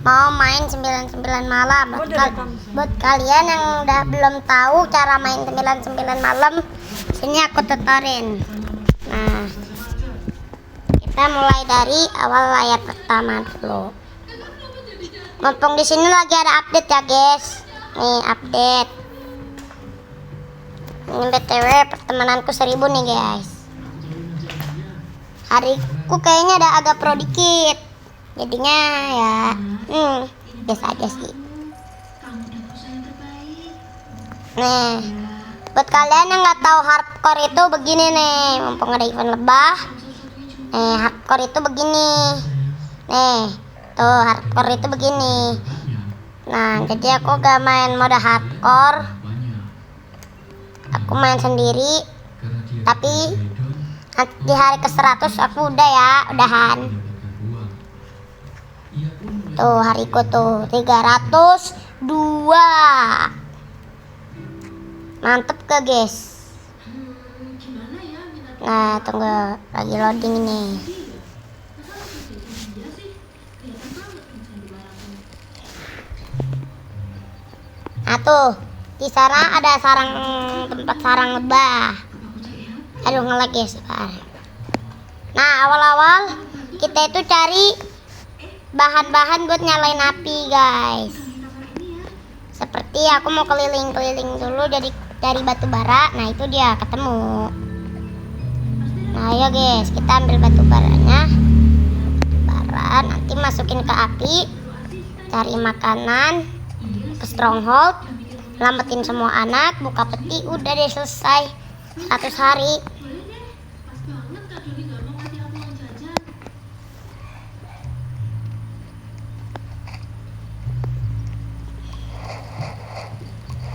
mau main 99 malam. Buat kalian yang udah belum tahu cara main 99 malam, sini aku tutorin. Nah, kita mulai dari awal layar pertama dulu. Mumpung di sini lagi ada update ya guys. Nih update. Ini BTW pertemananku 1000 nih guys. Hariku kayaknya ada agak pro dikit. Jadinya ya biasa aja sih. Nih, buat kalian yang nggak tahu hardcore itu begini nih, mumpung ada event lebah. Nih, hardcore itu begini. Nih, tuh hardcore itu begini. Nah, jadi aku gak main mode hardcore. Aku main sendiri. Tapi di hari ke-100 aku udah ya, udahan. Tuh hariku tuh 302. Mantep ke guys. Nah, tunggu lagi loading ini. Nah tuh di sana ada tempat sarang lebah. Aduh nge-lag ya sekarang. Nah awal-awal kita itu cari bahan-bahan buat nyalain api guys. Seperti aku mau keliling-keliling dulu dari batu bara. Nah itu dia ketemu. Nah ayo guys, kita ambil batu baranya. Nanti masukin ke api. Cari makanan ke stronghold. Selamatin semua anak. Buka peti. Udah deh selesai 100 hari.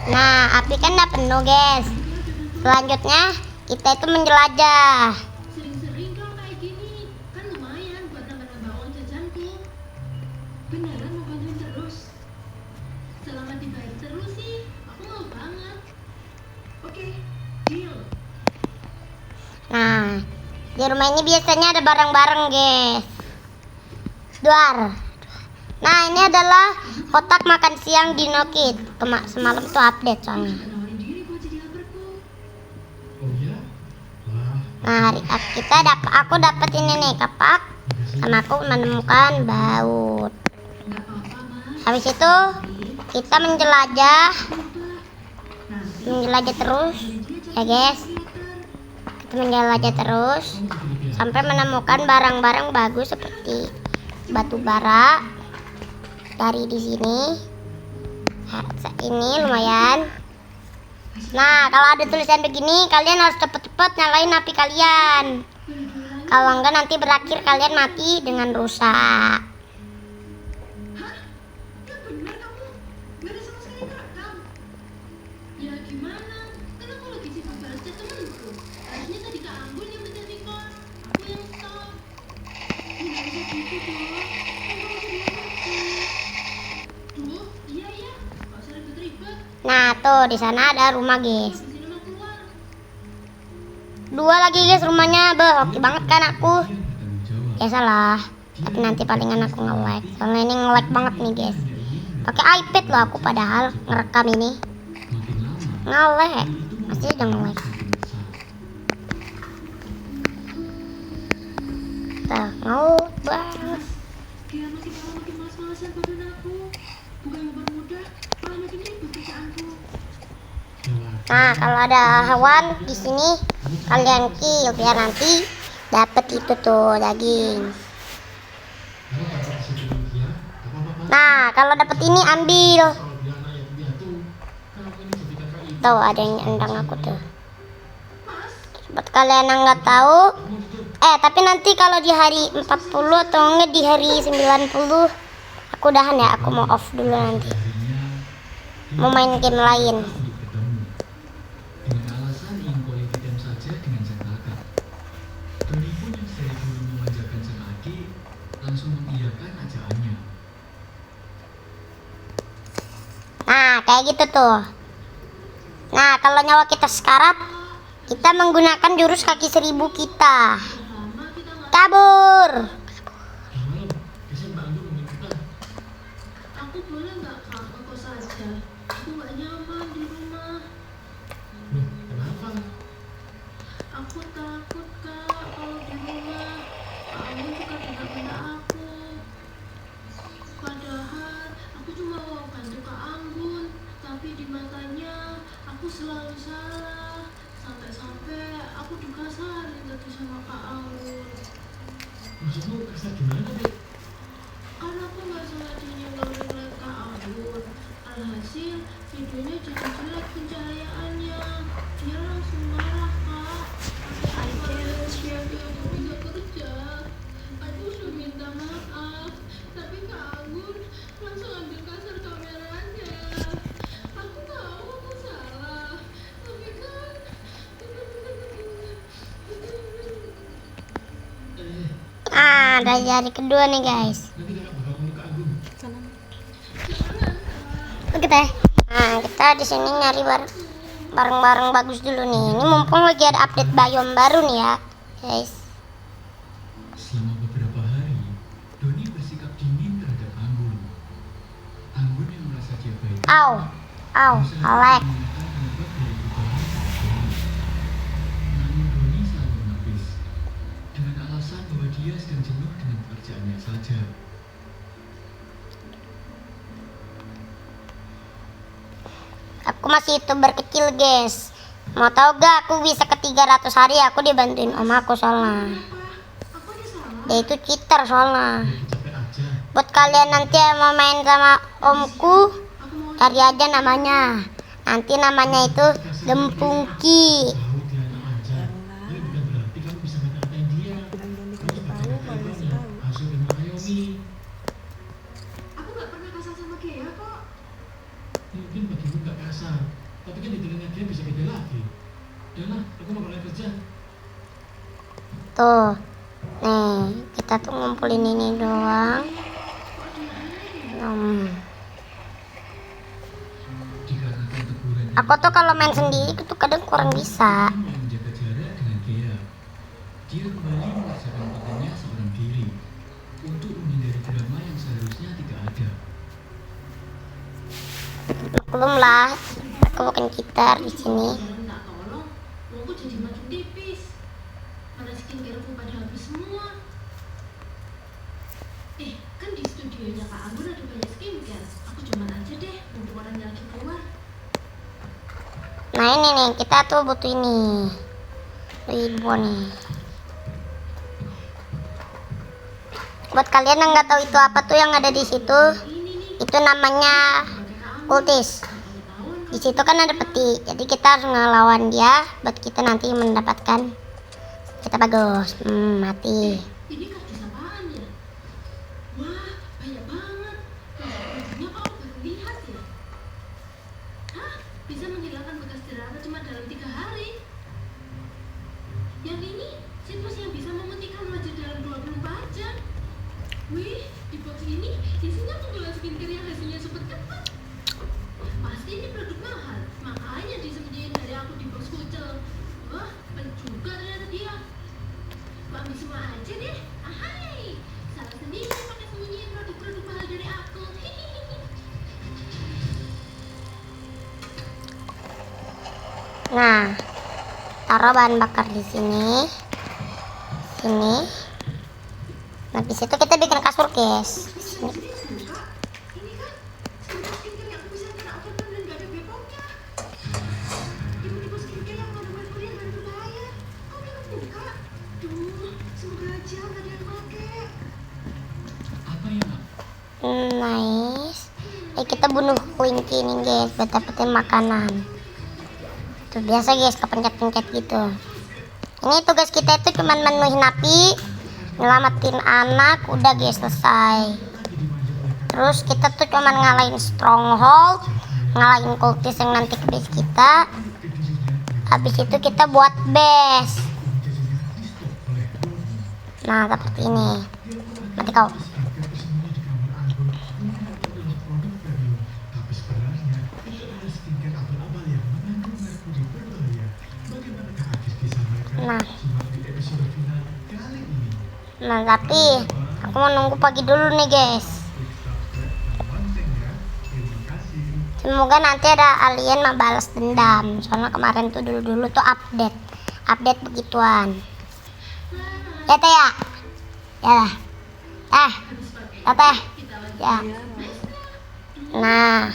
Nah, api kan udah penuh, guys. Selanjutnya kita itu menjelajah. Sering-sering kalau kayak gini, kan lumayan buat nambah-nambah uang jajanku. Beneran mau bantuin terus? Selama dibayar terus sih, aku mau banget. Oke, deal. Nah, di rumah ini biasanya ada barang-barang, guys. Duar. Nah, ini adalah kotak makan siang di Nokit. Semalam tuh update soalnya. Nah, aku dapat ini nih kapak, sama aku menemukan baut. Habis itu kita menjelajah terus, ya guys. Kita menjelajah terus sampai menemukan barang-barang bagus seperti batu bara. Dari di sini. Nah, ini lumayan. Nah, kalau ada tulisan begini, kalian harus cepet-cepet nyalain api kalian. Kalau enggak nanti berakhir kalian mati dengan rusak. Hah? Gak bener kamu? Gak ada sama sekali rekam. Ya gimana? Kan aku lagi sibuk balas chat temenku. Harusnya tadi Kak Anggun yang pencet record. Aku yang stop. Ya gak bisa gitu dong. Kan kamu jadi anakku. Duh, iya. Gak usah ribet-ribet. Nah, tuh di sana ada rumah, guys. Habis ini mau keluar. 2 lagi, guys, rumahnya. Hoki banget kan aku. Ya salah. Tapi nanti palingan aku nge-like. Soalnya ini nge-like banget nih, guys. Pakai iPad loh aku padahal ngerekam ini. Nge-like. Masih udah nge-like. Tuh, nge-like banget. Dia makin lama makin malas-malasan badan aku. Bukan mempermudah, malah makin ribet kerjaanku. Nah, kalau ada hewan di sini kalian kill biar nanti dapat itu tuh daging. Nah, kalau dapat ini ambil. Tuh ada yang endang aku tuh. Buat kalian yang nggak tahu, tapi nanti kalau di hari 40 atau enggak di hari 90 aku udahan ya, aku mau off dulu nanti. Mau main game lain. Dengan alasan ingin quality time saja dengan sang kakak. Doni pun yang dari dulu memanjakan sang aki langsung mengiyakan ajaannya. Nah, kayak gitu tuh. Nah, kalau nyawa kita sekarat, kita menggunakan jurus kaki 1000 kita. Kabur. Sel. Aku nggak nyaman di rumah. Loh, kenapa? Aku takut kak kalau di rumah Kak Anggun suka bentak-bentak aku. Padahal aku cuma mau bantu Kak Anggun, tapi di matanya aku selalu salah. Sampai-sampai aku dikasarin tadi sama Kak Anggun. Maksudmu kasar gimana, Dek? Karena aku nggak sengaja nyenggol-nyenggol Kak Anggun. Alhasil videonya jadi jelek pencahayaannya. Dia langsung marah kak. Akhirnya dia nggak bisa kerja. Aku sudah minta maaf, tapi Kak Anggun langsung ambil kasar kameranya. Aku tahu aku salah, tapi kan Ada jari kedua nih guys. Nanti kakak bakal ngomong ke Agung. Oke teh. Nah kita di sini nyari barang-barang bagus dulu nih. Ini mumpung lagi ada update biome baru nih ya guys. Selama beberapa hari, Doni bersikap dingin terhadap Anggun. Anggun yang merasa dia baik. Au, Alek. Namun Doni selalu menepis dengan alasan bahwa dia sedang jenuh dengan pekerjaannya saja. Aku masih youtuber kecil guys. Mau tahu gak aku bisa ke 300 hari aku dibantuin om aku soalnya. aku ada salah. Dia itu cheater soalnya. Dia capek aja. Buat kalian nanti yang mau main sama omku, cari aja namanya. Nanti namanya itu Gempungki. Tahu dia anak manja, tapi bukan berarti kamu bisa ngata-ngatain dia. Kamu sebagai kakaknya harus lebih mengayomi. Aku nggak pernah kasar sama Gea kok. Mungkin bagimu nggak kasar, tapi kan di telinga dia bisa beda lagi. Udahlah, aku mau balik kerja. Tuh, nih kita tuh ngumpulin ini doang. Dikarenakan teguran yang Aku tuh kalau main sendiri tuh kadang kurang bisa. yang menjaga jarak dengan Gea, dia kembali merasakan pentingnya seorang diri untuk menghindari drama yang seharusnya tidak ada. Belum lah, aku bukan cheater di sini. Jangan minta tolong, uangku jadi makin tipis. Mana skincare aku pada habis semua. Kan di studionya Kak Anggun ada banyak skincare. Aku cuman aja deh, untuk orang yang lagi keluar. Nah ini nih, kita tuh butuh ini. Ribbon nih. Buat kalian yang nggak tahu itu apa tuh yang ada di situ, itu namanya kultis. Di situ kan ada peti, jadi kita harus ngelawan dia, buat kita nanti mendapatkan kita bagus. Mati. Ini kardus apaan ya? Wah, banyak banget. Bajunya kok aku baru lihat ya? Hah? Bisa menghilangkan bekas jerawat cuma dalam 3 hari? Yang ini, situs yang bisa memutihkan wajah dalam 24 jam. Wih, di box ini isinya penggunaan skincare yang hasilnya super cepat. Pasti ini produk mahal, makanya disembunyiin dari aku di box kucel. Wah, juga ternyata dia. Aku ambil semua aja deh. Ahai, salah sendiri pakai sembunyiin produk-produk mahal dari aku. Nah, taruh bahan bakar di sini. Sini. Nah, di situ kita bikin kasur, guys. Sini. Kak, ini kan sebuah skincare yang bisa kena overburn dan gak ada bepomnya. Tipe-tipe skincare yang mengandung merkuri dan berbahaya. Kok dia buka? Duh, semoga aja gak ada yang pakai. Apa ya, Nak? Nice. Kita bunuh Winky nih, guys, buat dapetin makanan. Tuh biasa, guys, kepencet-pencet gitu. Ini tugas kita itu cuman menuhin api, nyelamatin anak, udah guys, selesai. Terus kita tuh cuman ngalahin stronghold, ngalahin kultis yang nanti ke base kita. Habis itu kita buat base. Nah, seperti ini. Mati kau. Tapi sebenarnya itu adalah skincare abal-abal yang mengandung merkuri berbahaya. Bagaimanakah Agis bisa mereka? Nah. Simak di episode final kali ini. Nah, tapi aku mau nunggu pagi dulu nih, guys. Klik subscribe dan loncengnya. Terima kasih. Semoga nanti ada alien balas dendam. Soalnya kemarin tuh dulu tuh update begituan. Ya teh ya. Ya lah. Ya teh. Ya. Nah.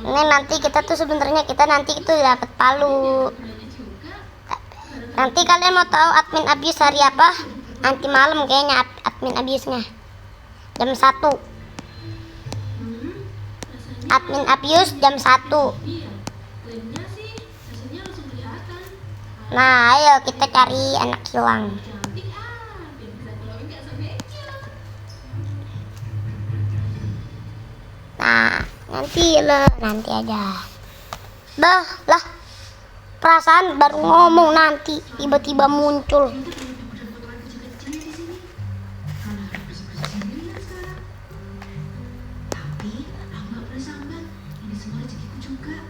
Ini nanti kita tuh sebenarnya kita nanti itu dapat palu. Nanti kalian mau tahu admin abuse hari apa? Nanti malam kayaknya admin abuse-nya. Jam 1. Admin abuse jam 1. Iya, klaimnya sih hasilnya langsung kelihatan. Nah, ayo kita cari anak hilang. Cantik biar bisa tolongin Kak Sobecio. Nah, nanti aja. Lah. Perasaan baru ngomong nanti tiba-tiba muncul. Tapi aku gak pernah sambal. Ini semua rezekiku juga.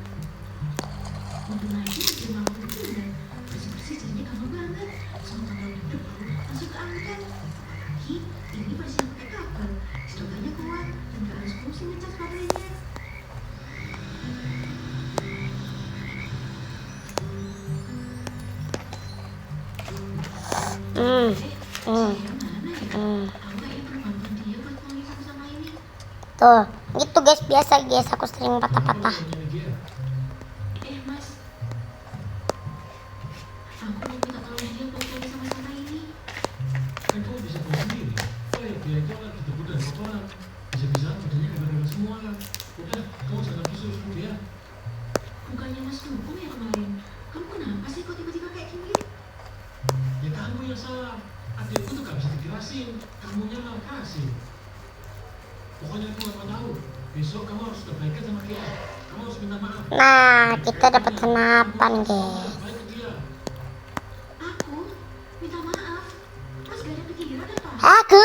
Untung aja dia mau berpindah. Bersih-bersih jadinya gampang banget. Semua tanggal duduk baru langsung keangkat. Lagi ini masih yang pakai kabel. Sedotannya kuat dan gak harus pusing ngecas baterainya. Tuh, gitu guys, biasa guys, aku sering patah-patah. Mas, aku mau minta tolong dia buat cari sama-sama ini. Kan kamu bisa bawa sendiri. Dia itu lagi debu dan kotoran. Bisa-bisa badannya kena semua. Udah, kamu jangan suruh dia. Bukannya Mas dukung ya kemarin? Kamu kenapa sih kok tiba-tiba kayak gini? Ya kamu yang salah. Adikku tuh gak bisa dikerasin. Kamunya malah kasih. Pokoknya aku gak mau tahu. Besok kamu harus berbaikan sama dia. Kamu harus minta maaf. Nah, kita dapat senapan guys. Baik ke dia. Aku minta maaf. Mas gak ada pikiran apa? Aku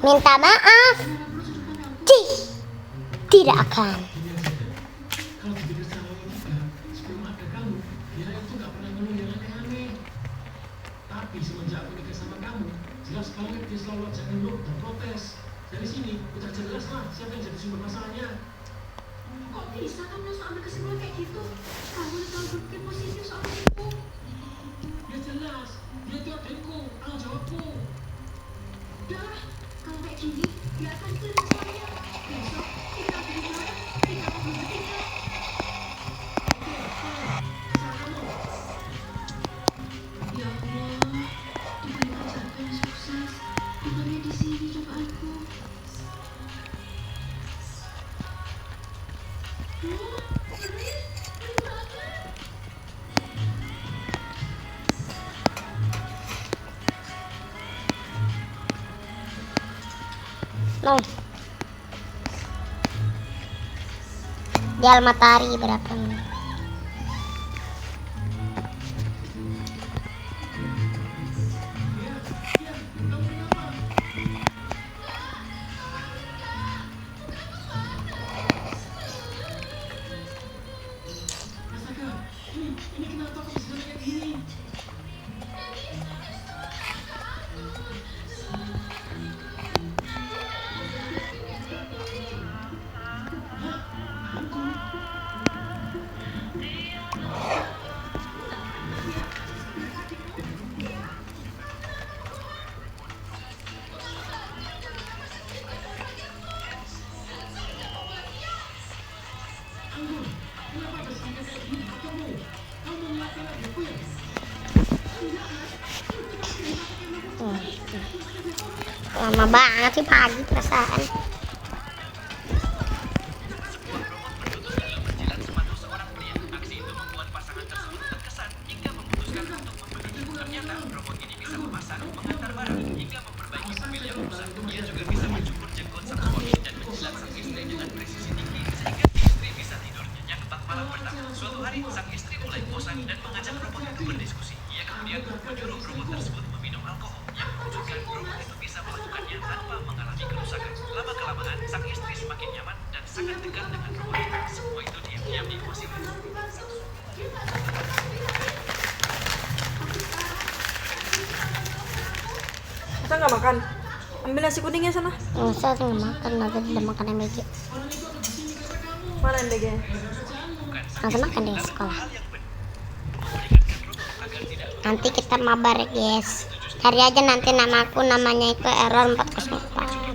minta maaf. Beneran perlu sudukan aku. Cih, tidak akan. Ini aja deh. Kalau dipikir secara logika, sebelum ada kamu, dia itu gak pernah ngeluh yang aneh-aneh. Tapi semenjak aku nikah sama kamu, jelas banget dia selalu ajak ngeluh dan protes. Dari sini, udah jelas lah siapa yang jadi sumber masalahnya. Kok bisa kamu langsung ambil kesimpulan kayak gitu? Kamu udah tahu berpikir positif soal itu. Ya jelas, dia itu adikku, tanggung jawabku. Udah, kalau kayak gini, dia akan clear semuanya. Besok, kita akan dimana? Kita akan bertiga. Ya Allah, Tuhan kerjaku yang sukses. Bukannya di sini cobaanku. Serius? Serius banget? No. Di Almatari berapa menit? Astaga, ini kenapa kok bisa kayak gini? Anggun, kenapa ada sampai kayak gini? Kamu mau ngelakuin adikku ya? Lama banget sih pagi perasaan. Suatu hari, sang istri mulai bosan dan mengajak robot itu berdiskusi. Ia kemudian menyuruh robot tersebut meminum alkohol yang menunjukkan robot itu bisa melakukannya tanpa mengalami kerusakan. Lama-kelamaan, sang istri semakin nyaman dan sangat dekat dengan robot itu. Semua itu diam-diam diawasi oleh Masa nggak makan? Ambil nasi kuningnya sana. Masa nggak makan, nanti udah makan MBG. Orang itu ada di sini karena kamu. Mana MBG? Langsung makan deh sekolah. Hal yang benar memperingatkan robot agar tidak Nanti kita mabar ya guys. Cari aja nanti namaku, namanya itu error 404.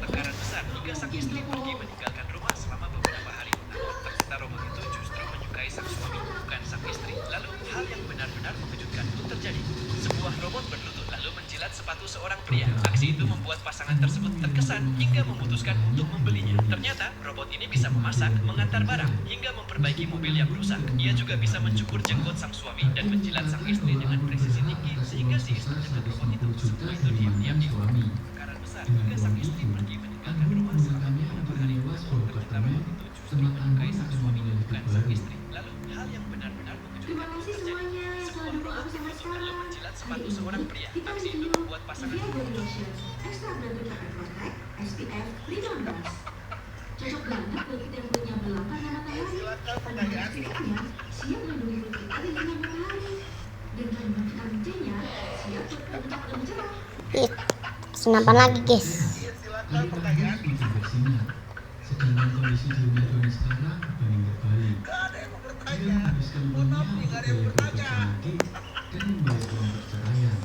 tekanan besar hingga sang istri pergi meninggalkan rumah selama beberapa hari. Namun ternyata robot itu justru menyukai sang suami, bukan sang istri. Lalu hal yang benar-benar mengejutkan pun terjadi. Sebuah robot berlutut lalu menjilat sepatu seorang pria. Aksi itu membuat pasangan tersebut terkesan hingga memutuskan untuk membelinya. Ternyata robot ini bisa memasak, mengantar barang, hingga memperbaiki mobil yang rusak. Ia juga bisa mencukur jenggot sang suami dan menjilat sang istri dengan presisi tinggi sehingga si istri dan robot itu semua itu diam-diam suami. Tekanan besar hingga sang istri pergi meninggalkan rumah selama beberapa hari. Namun ternyata robot itu justru menyukai sang suami, bukan sang istri. Lalu hal yang benar-benar Terima mengejutkan pun kasih terjadi. semuanya. Sebuah Selamat robot bersama berlutut lalu sekarang. menjilat sepatu seorang pria. Aksi itu membuat pasangan Via Body Lotion, Extra Branded Capek Protect, SPF 15. Cocok banget buat kita yang punya belang karena matahari. Kandungan SPF-nya siap melindungi kulit kita dari sinar matahari. Dan kandungan vitamin C-nya siap buat kulit kita lebih cerah. Ih, senapan lagi guys. Sedangkan kondisi di rumah Doni sekarang berbanding terbalik. Dia menghabiskan uangnya untuk biaya cantik dan membayar uang perceraian.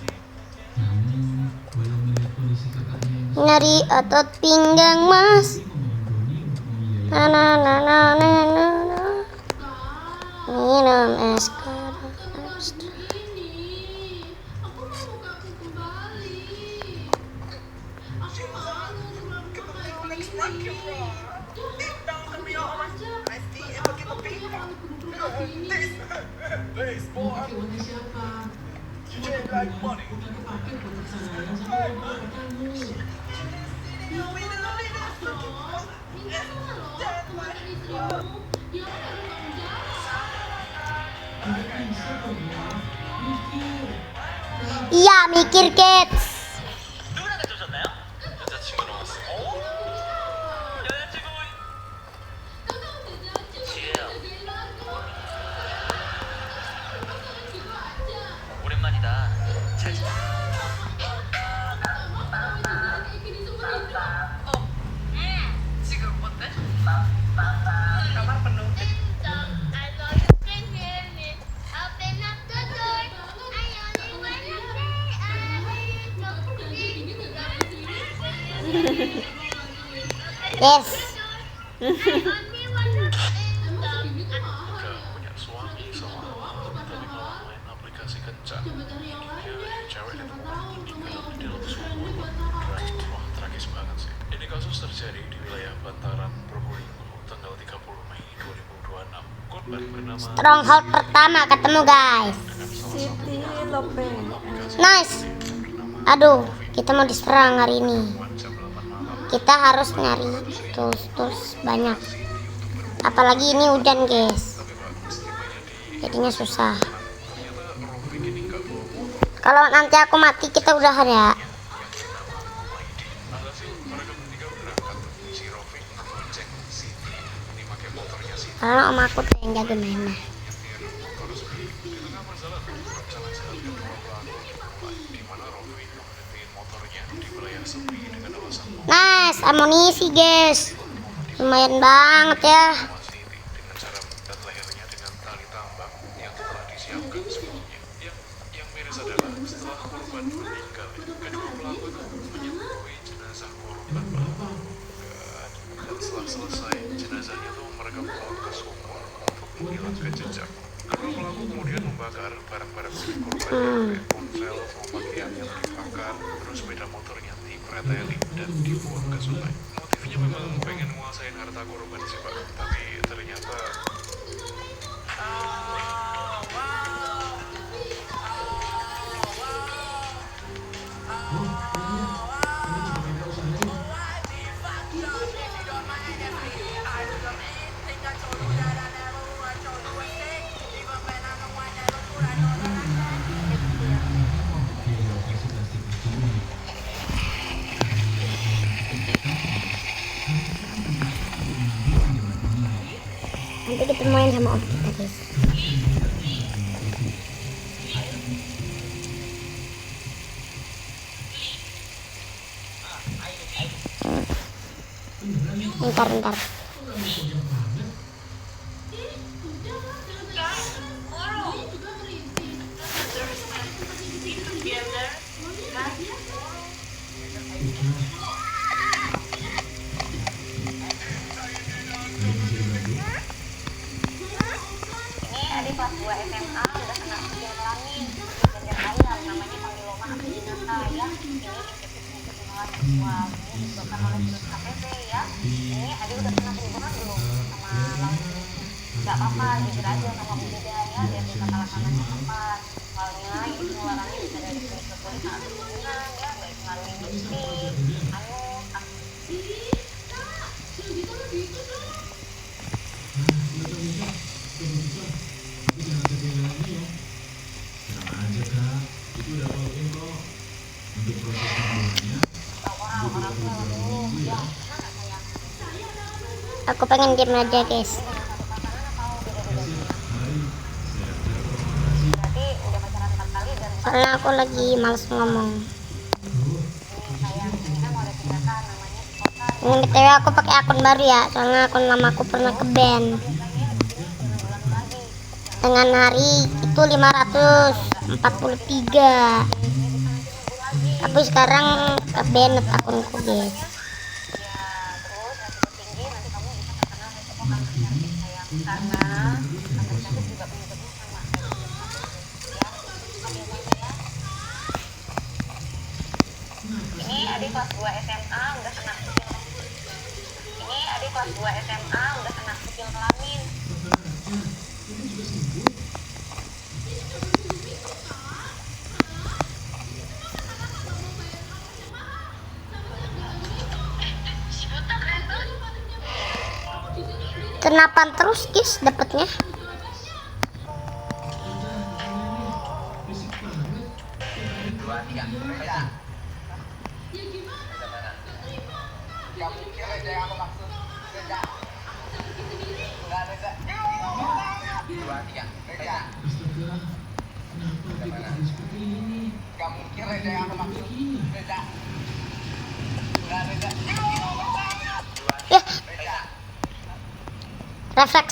Namun, walau melihat kondisi kakaknya yang Nyari otot pinggang mas. dia memohon Doni untuk membiayai Na na na na na na na. Minum es keras. Ini, aku mau muka aku kembali. Aku malu sama muka ini. Iya mikir kids. 누구랑 같이 오셨나요? 여자친구랑 왔어요. 여자친구 지혜야 오랜만이다. 잘 지내? 지금 어때? 가방 penuh. Yes. punya suami sama anak tapi malah main aplikasi kencan dia cewek ditemukan meninggal di dalam sumur. Wah, tragis banget sih. Ini kasus terjadi di wilayah Bantaran, Probolinggo tanggal 30 Mei 2026. Korban bernama Stronghold pertama ketemu guys. Siti Lope. Nice. Aduh, kita mau diserang hari ini. jam 8 malam. Kita harus nyari tools banyak. Apalagi ini hujan guys. Jadinya susah. Kalau nanti aku mati kita udahan ya. Alhasil mereka bertiga berangkat. Si Rofi bonceng Siti. Ini pakai motornya Siti. Karena om aku tuh yang jago mainnya. Di tengah perjalanan, rencana jalan kedua pelaku dimulai, di mana Rofi memberhentiin motornya di wilayah sepi dengan alasan mau Nice, amunisi guys. Lumayan banget ya. sama Siti dengan cara mengikat lehernya dengan tali tambang yang telah disiapkan sebelumnya. Yang miris adalah setelah korban meninggal, kedua pelaku itu menyembunyi jenazah korban dan setelah selesai jenazahnya tuh mereka bawa ke sumur untuk menghilangkan jejak. Kedua pelaku kemudian membakar barang-barang milik korban kayak ponsel, pakaian yang dibakar, terus sepeda motornya dipreteli dan dibuang ke sungai. Motifnya memang pengen menguasain harta korban sih Pak, tapi ternyata Nanti kita main sama om kita guys. Bentar. SMA udah kena kecil kelamin dan ayam namanya papiloma akinata ya. Ini infeksi penularan seksual ini disebabkan oleh virus HPV ya. Ini adik udah pernah berhubungan belum sama lawan jenis? Gak apa-apa, jujur aja sama Bu Bidan ya, biar bisa kalah kanannya cepat. Soalnya ini penularannya bisa dari kulit ke kulit saat berhubungan ya, baik melalui lipstick, anus, aku pengen game aja guys. Soalnya aku lagi males ngomong. Ini BTW aku pakai akun baru ya, soalnya akun lama aku pernah ke ban dengan hari itu 543, tapi sekarang ke ban akunku guys. Ini adik kelas 2 SMA udah kena kecil. Ini adik kelas 2 SMA udah kena kecil kelamin. Kenapan terus guys dapatnya.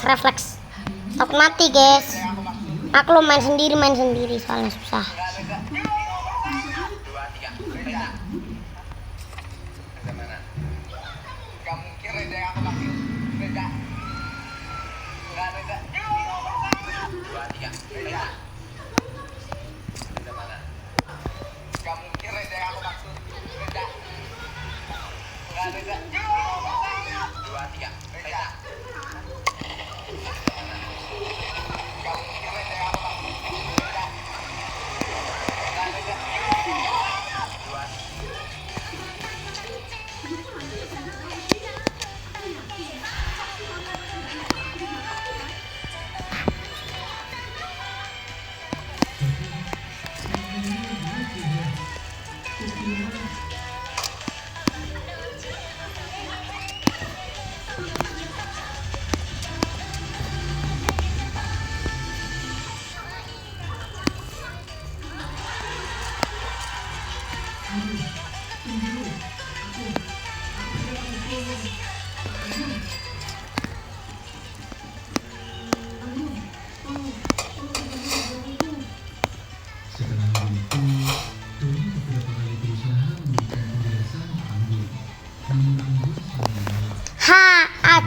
Refleks takut mati guys. Aku lo main sendiri soalnya susah.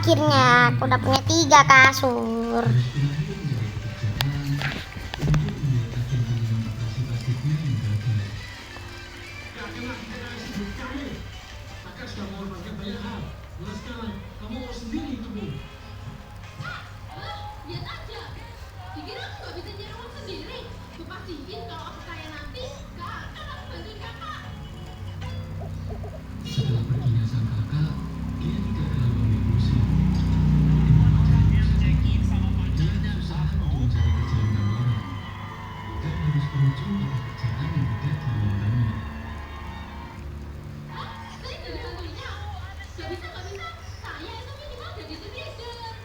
Akhirnya aku udah punya 3 kasur. Lihat aja, dikira aku gak bisa nyari uang sendiri. Gue pastiin kalau aku kaya nanti gak akan aku bantuin kakak. Setelah perginya sang kakak, dia tidak terlalu emosi. Dia berusaha untuk mencari kerjaan kantoran dan harus berujung pada kerjaan yang tidak diinginkannya. Saya jadi bantuinnya. Gak bisa, saya itu minimal jadi team leader.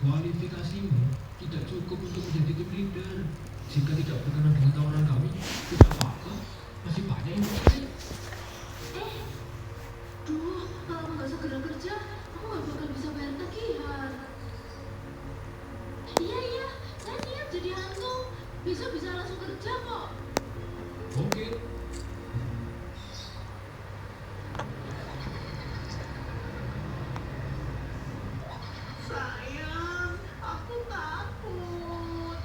Kualifikasimu tidak cukup untuk menjadi tim leader. Jika tidak berkenan dengan tawaran kami, tidak apa-apa. Masih banyak yang lain. Duh, kalau aku gak segera kerja, aku gak bakal bisa bayar tagihan. Iya, saya siap jadi hantu. Besok bisa langsung kerja kok. Oke. Sayang, aku takut.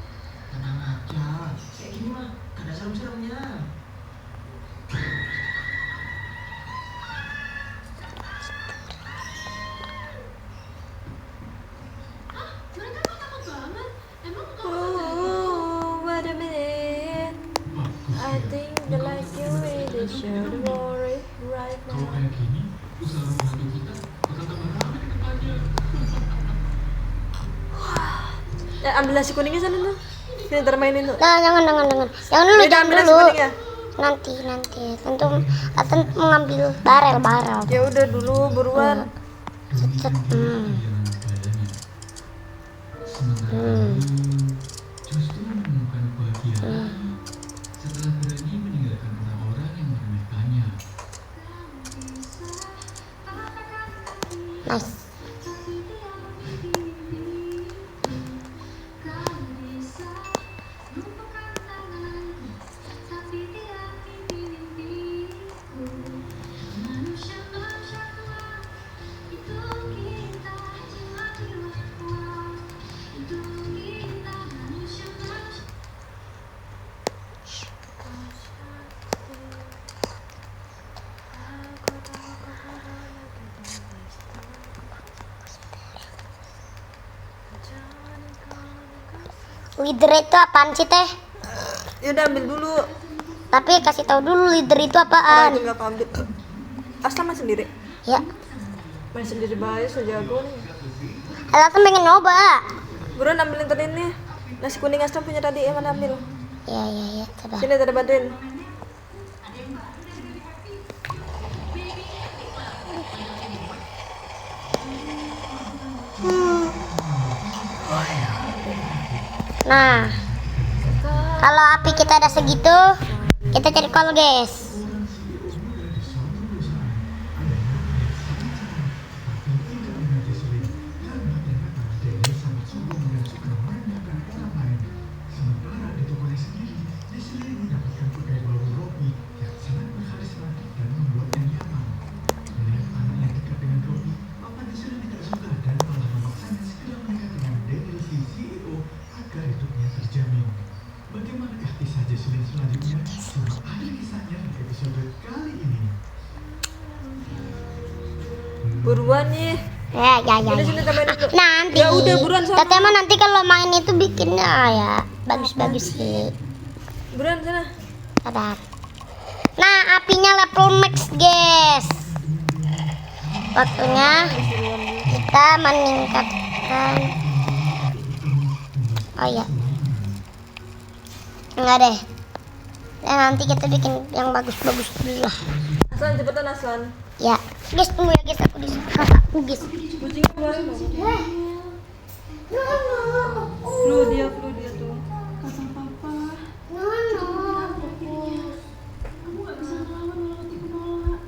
usaha menantu kita bakal tambah ramai ke depannya. Ya, ambil nasi kuningnya sana tuh. Sini ntar mainin tuh. Nah, jangan dulu, Udah, jangan ambil nasi dulu. kuningnya. Nanti, tentu mengambil barel. Ya udah dulu buruan. Cet. Justru menemukan kebahagiaan setelah berani meninggalkan orang-orang yang meremehkannya. Nice. Leader itu apaan sih teh? Ya udah ambil dulu. Tapi kasih tahu dulu leader itu Orang apaan? itu nggak ambil. Asal main sendiri. Ya, Main sendiri bahaya sejago nih. Alasan pengen nyoba. Buruan ambilin tadi ini. Nasi kuning Aslam punya tadi yang mana ambil? Ya, coba. Sini tadi bantuin. Nah, kalau api kita ada segitu, kita cari kol guys. Buruan nih. Ya. Udah sini tambahin dulu. Nanti. Ya udah, buruan sana. Teteh mah nanti kalau main itu bikinnya ya bagus-bagus sih. Buruan sana. Sabar. Nah, apinya level max, guys. Waktunya kita meningkatkan. Oh ya. Enggak deh. Ya, nanti kita bikin yang bagus-bagus dulu lah. Aslan cepetan Aslan. Ya, guys tunggu ya guys, aku di kakakku guys. Kucingnya keluarin dong. Flu dia tuh. Kata papa, kamu gak bisa ngelawan walau tipe nolak.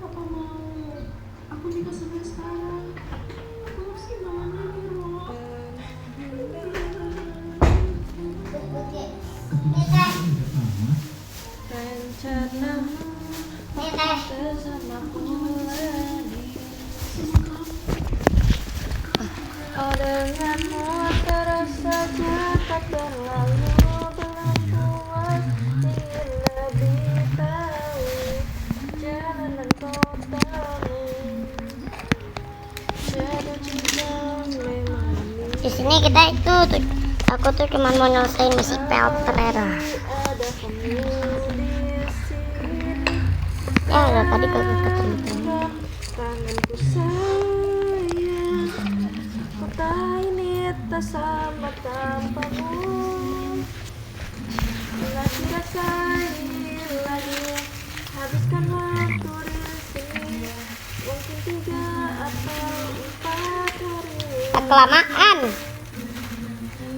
Papa mau aku nikah sama sekarang. Aku harus gimana nih, Ro? Rencana bersamaku lagi. Oh denganmu terasa cepat berlalu, belum puas ingin lebih tahu jalanan kotamu. Jatuh cinta memang Di sini kita itu tuh, aku tuh cuma mau nyelesain misi pelter. ada kamu di sini. Ya udah tadi kalau ketemu. Tanganku sayang, kota ini tak sama tanpamu. Lagi rasain lagi, habiskan waktu di sini. Mungkin 3 atau 4 hari. Kelamaan.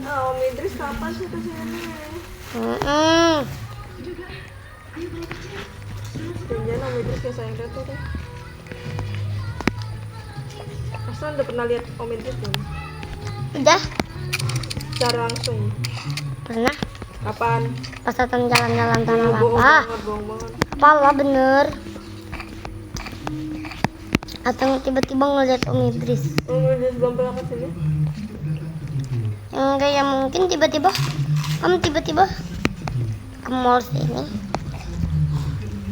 Oh, Om Idris kapan sih kesini? Jangan Om Idris kayak sayang Reto deh. Aslan udah pernah lihat Om Idris belum? Udah Secara langsung. pernah Kapan? pas datang jalan-jalan tanah Bohong lapah. banget, bohong banget. Apalah bener. Atau tiba-tiba ngeliat Om Idris. Om Idris belum pernah kesini. Enggak ya, mungkin tiba-tiba ke mall sini.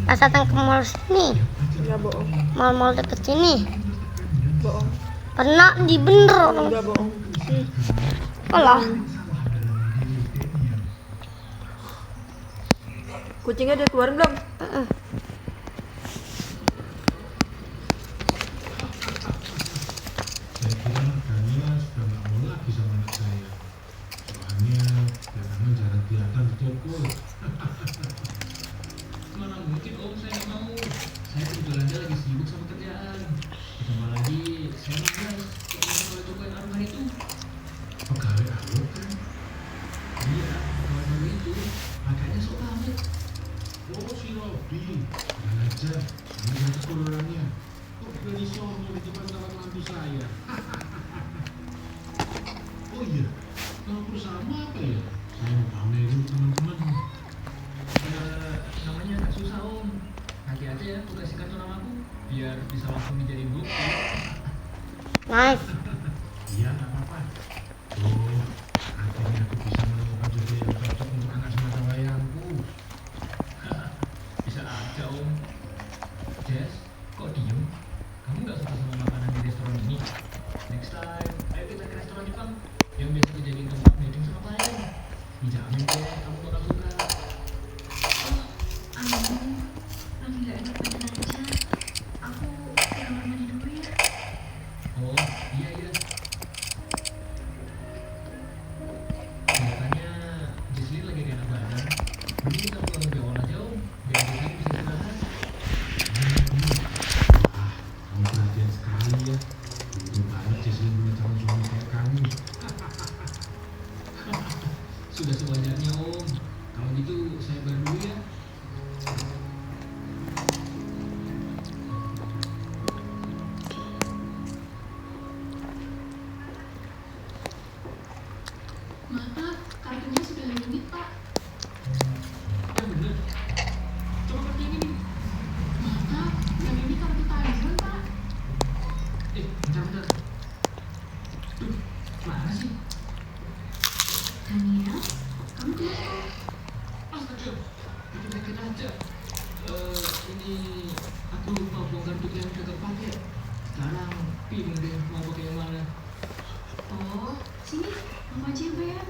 Pas datang ke mall sini, Enggak bohong. mall-mall deket sini. Bohong. Pernah di bener. Enggak bohong. Alah. Kucingnya udah keluarin belum? disuruh di depan kamar mantu saya. Oh iya, nama perusahaanmu apa ya? Saya mau pamerin teman-teman. Namanya agak susah om. Nanti aja ya aku kasih kartu namaku biar bisa langsung dijadiin bukti. Nice. Iya, nggak apa-apa. Oh, akhirnya aku bisa menemukan jodoh yang cocok untuk anak semata wayangku. Bisa aja om. Jess, kok diem? Kamu nggak suka sama makanan di restoran ini? Next time, ayo kita ke restoran Jepang yang biasa dijadiin tempat meeting sama klien. Dijamin deh, kamu bakal suka. Lagi gak enak badan aja. Aku ke kamar mandi dulu ya. Oh, iya. Kelihatannya Jesslyn lagi gak enak badan. Mending kita pulang lebih awal aja om, biar Jesslyn bisa istirahat. Kamu perhatian sekali ya. Untung banget Jesslyn punya calon suami kayak kamu. Sudah sewajarnya om. Kalau gitu saya balik dulu ya. Maaf, kartunya sudah limit, Pak. Yang bener. Coba pakai yang ini. Maaf, yang ini kartu tagihan, Pak. Bentar. Duh, mana sih? Daniel, kamu kenapa? Astaga, bikin sakit aja. Ini aku lupa bongkar tuh yang udah terpakai. Sekarang bingung deh mau pakai yang mana. Oh, sini, Mama aja yang bayar.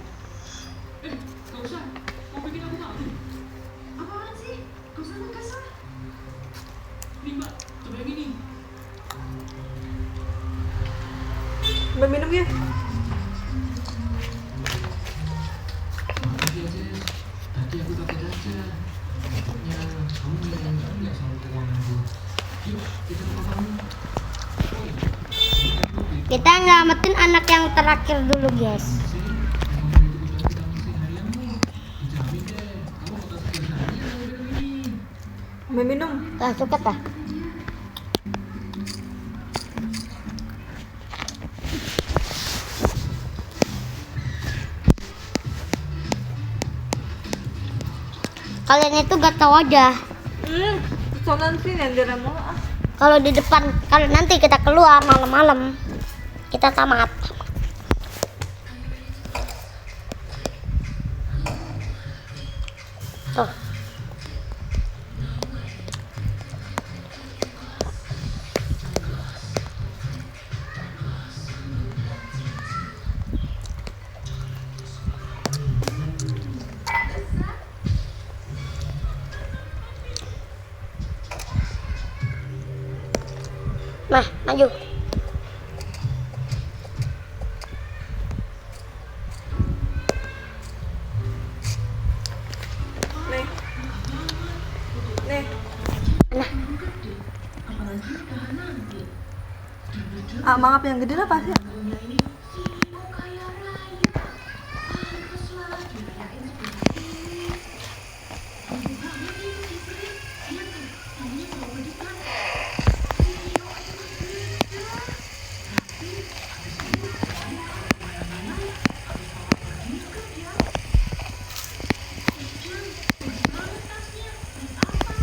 Gak usah. Mau bikin aku malu. Apaan sih? Gak usah ngegas lah. Nih mbak, coba yang ini. Mbak minum ya? Makasih ya Jess. Tadi aku kaget aja. Pokoknya kamu nggak soal keuangan gue. Yuk, kita ke kamu. Kita ngamatin anak yang terakhir dulu, guys. Mbak minum. Gak suka tah? Kalian itu gak tahu aja. Soalnya sih yang mau ah. Kalau di depan, kalau nanti kita keluar malam-malam, kita tamat. Tuh. Nah, maju. Nih. Nih. Nah, Apalagi udahan nanti. Ah, mangap yang gede lah pasti. CEO kaya raya. Pantes lah dirayain seperti ini. Ibu banget nih Jesslyn. Iya kan, maunya kalau gede kan. CEO aja berbeda. Tapi habis itu juga dia. Jen, bagus banget tasnya. Beli apa?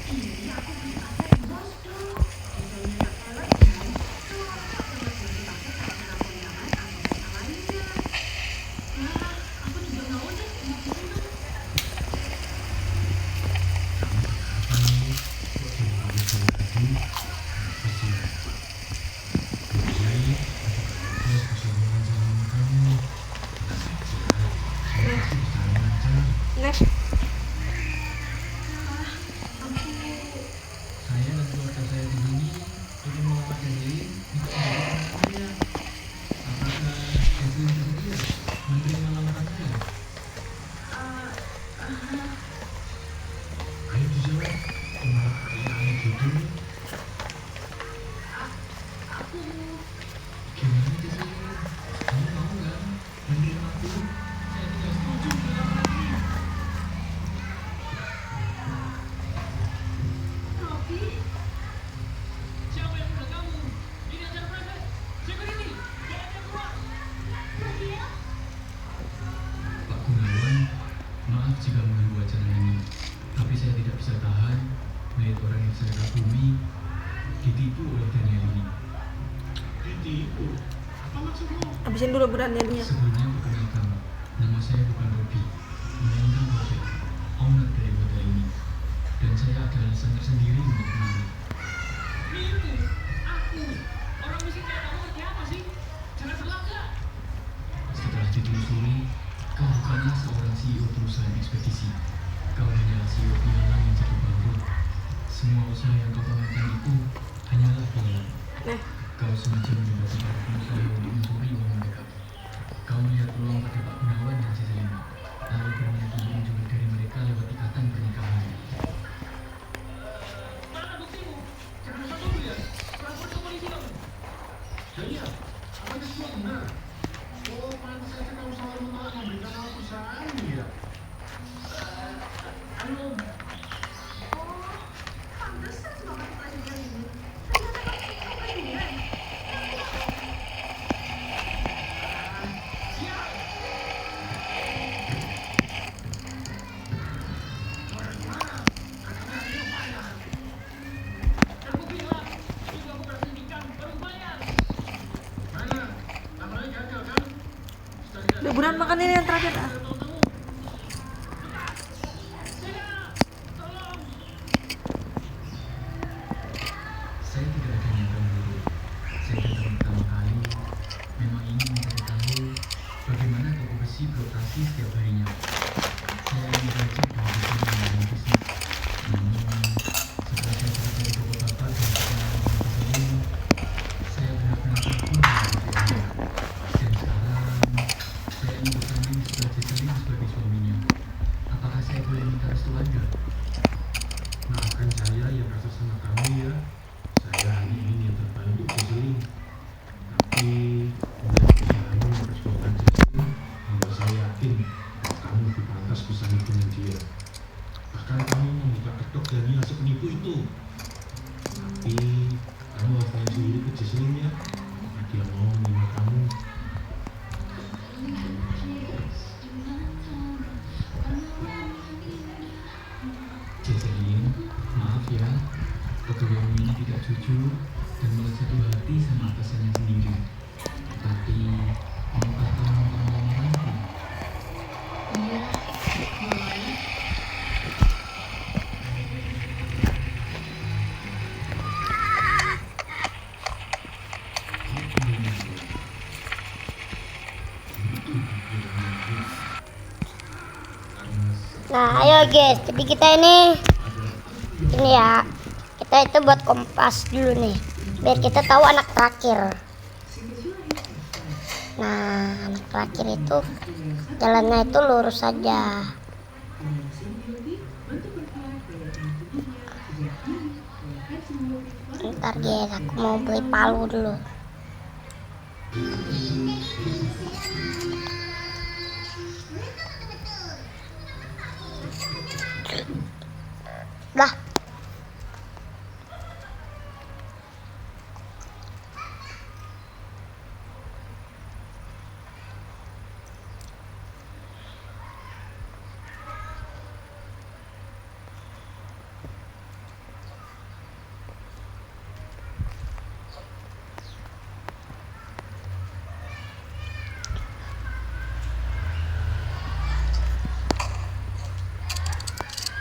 Ini aku beli kaset di Bosdo. Desainnya elek dan cocok sama beli kaset sama kondangan atau pesta lainnya. Wah, aku juga mau deh beli gitu. Nih. Saya dan keluarga saya di sini ingin melamar Jesslyn untuk menjadi anak saya. Apakah Jesslyn bersedia menerima lamaran saya? Ayo dijawab. Malah kayak aneh gitu nih. ditipu oleh Daniel ini. Ditipu? Apa maksudmu? Habisin dulu burannya dia. Sebelumnya perkenalkan, nama saya bukan Robi, melainkan Robert, owner dari hotel ini. Dan saya ada alasan tersendiri untuk kemari. Nipu? Aku? Orang miskin kayak kamu ngerti apa sih? Jangan berlagak! Setelah ditelusuri, kau bukanlah seorang CEO perusahaan ekspedisi. Kau hanyalah CEO piala yang jatuh bangkrut. Semua usaha yang kau pamerkan itu hanyalah piala. Nah, Kau sengaja mendekati para pengusaha untuk mencuri uang mereka. Kau melihat peluang pada Pak Gunawan dan Ciselina, lalu berniat untuk mencuri dari mereka lewat ikatan pernikahan. Mana buktimu? Jangan asal tuduh ya. Lapor ke polisi kamu. Iya, apakah semua benar? Oh, pantas saja kamu selalu menolak memberikan nama perusahaan ya. Halo. udah buruan makan ini yang terakhir ah. Saya tidak ada niatan buruk. Saya datang pertama kali memang ingin mencari tahu bagaimana toko besi beroperasi setiap harinya. Saya ingin belajar bahwa bisa membangun bisnis. Namun, setelah saya pelajari toko bapak dan perkenalan dengan besi ini, saya benar-benar takut dengan besi ini. Dan sekarang, saya ingin bertanya setelah Jesselyn sebagai suaminya. Apakah saya boleh minta restu Anda? Maafkan saya yang kasar sama kamu ya. Saya hanya ingin yang terbaik untuk Jesselyn. Tapi melihat usahanya memperjuangkan Jesselyn, membuat saya yakin bahwa kamu lebih pantas bersama dengan dia. Bahkan kamu membuka kedok Daniel si penipu itu. Tapi kamu harus tanya sendiri ke Jesselyn ya. Apakah dia mau menerima kamu? Jesselyn, maaf ya, pegawaimu ini tidak jujur dan malah jatuh hati sama atasannya sendiri. Tapi, maukah kamu melamar aku? Nah, ayo guys, jadi kita ini ya, kita itu buat kompas dulu nih, biar kita tahu anak terakhir. Nah, anak terakhir itu jalannya itu lurus saja. Ntar guys, aku mau beli palu dulu. Dah.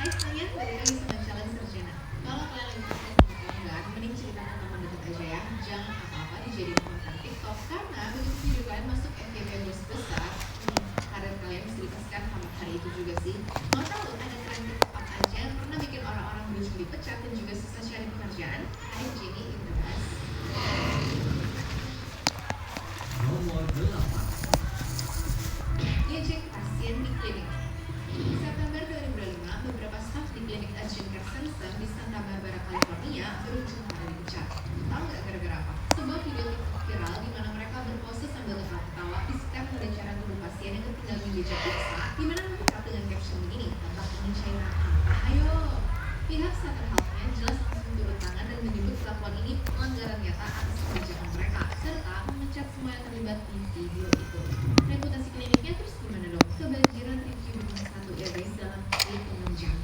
Hai semuanya, balik lagi sama Challenge Sarjana. Kalau kalian lagi stres sama pelanggan, mending cerita ke teman dekat aja ya. Jangan apa-apa dijadiin konten TikTok karena begitu video kalian masuk FYP besar, karir kalian bisa dipaskan sama hari itu juga sih. Mau tahu ada tren TikTok apa aja yang pernah bikin orang-orang berujung dipecat dan juga susah cari pekerjaan? Hai Jenny in the best. Nomor 8. Ngecek pasien di klinik. September 2005, beberapa staf di klinik Urgent Care Center di Santa Barbara, California berujung pada dipecat. Tahu nggak gara-gara apa? Sebuah video TikTok viral di mana mereka berpose sambil ketawa-ketawa di setiap pengejaran tubuh pasien yang ketinggalan meja periksa, di mana mereka dengan caption begini, tampak ingin cairan apa? Ayo! Pihak Center Health-nya jelas langsung turun tangan dan menyebut kelakuan ini pelanggaran nyata atas kebijakan mereka, serta memecat semua yang terlibat di video itu. Reputasi kliniknya terus gimana dong? Kebanjiran review bintang 1 ya guys dalam hitungan jam.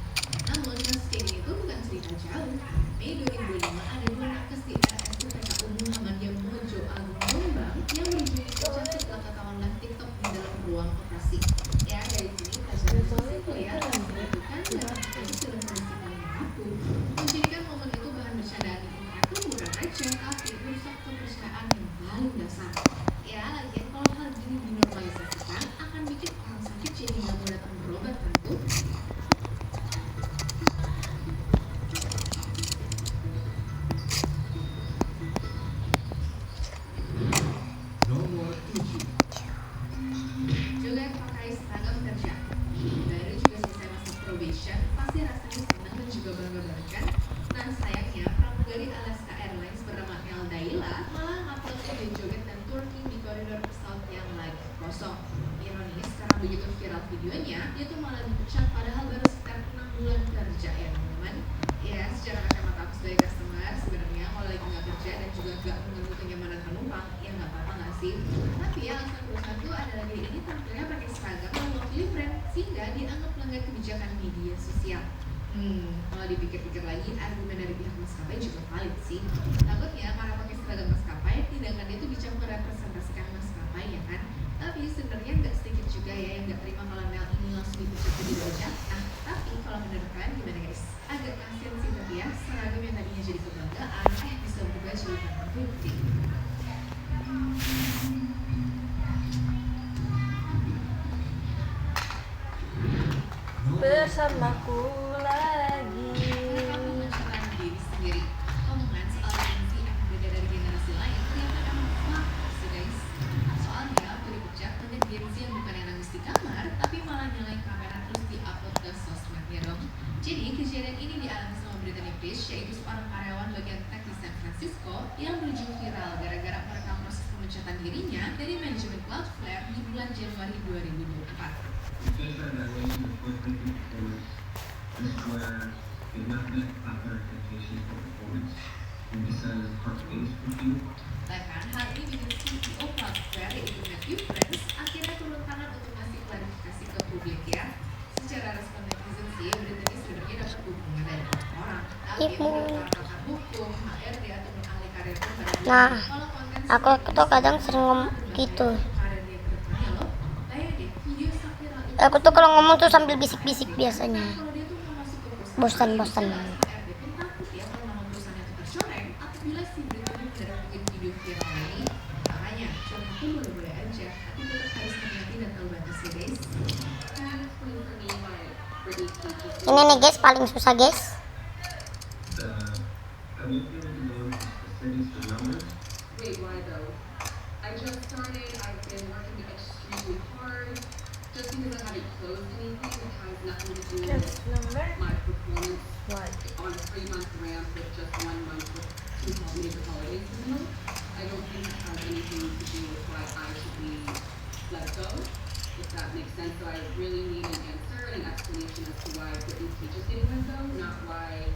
Namun kasus kayak gini itu bukan cerita jauh. Mei 2005 ada 2 nakes di juga gak mengganggu kenyamanan penumpang, ya nggak apa-apa nggak sih? Tapi ya alasan perusahaan tuh adalah diri ini tampilnya pakai seragam yang locally brand sehingga dianggap melanggar kebijakan media sosial. Kalau dipikir-pikir lagi, argumen dari pihak maskapai juga valid sih. Takutnya karena pakai seragam maskapai, tindakannya itu bisa merepresentasikan maskapai ya kan? Tapi sebenarnya nggak sedikit juga ya yang nggak terima kalau Nel ini langsung dipecat di aja. Nah, tapi kalau menurut kalian gimana guys? Agak kasian sih tapi ya, seragam yang tadinya jadi kebanggaan, bisa berubah jadi barang bukti. Bersamaku lagi. Kamu menciptakan diri sendiri. Omongan soal Gen Z yang berbeda dari generasi lain ternyata emang fakta sih guys. Soalnya aku dibejak banyak Gen Z yang bukan yang nangis di kamar, tapi malah nyalain kamera terus di-upload ke sosmednya dong. Jadi kejadian ini dialami sama Brittany Fish, yaitu seorang karyawan bagian tech di San Francisco yang berujung viral gara-gara merekam proses pemecatan dirinya dari manajemen Cloudflare di bulan Januari 2024. Bahkan hal ini bikin CEO Cloudflare yaitu Matthew Prince akhirnya turun tangan untuk ngasih klarifikasi ke publik ya. Secara respon netizen sih, Brittany sebenarnya dapat dukungan dari banyak orang. Tapi menurut pakar hukum, HRD ataupun ahli karir pun pada bilang Nah, kalau konten aku tuh kadang sering ngomong gitu. karir dia ke depannya loh. Bayang deh, video viral itu Aku tuh kalau ngomong tuh sambil bisik-bisik biasanya. kalau dia tuh mau masuk ke perusahaan Bosan-bosan. HRD pun takut ya kalau nama perusahaannya itu tercoreng apabila si Brittany beneran bikin video viral ini. Makanya, curhat tuh boleh-boleh aja, tapi tetap harus hati-hati dan tahu batasnya guys. Ini nih guys, paling susah guys. Wait, why though? I just started, I've been working extremely hard. Just because I haven't closed anything, it has nothing to do Yes, with number. my performance What? on a 3-month ramp with just 1 month with 2 major holidays in the middle. I don't think it has anything to do with why I should be let go, if that makes sense. So I really need an answer and an explanation as to why Brittany Page is getting let go, not why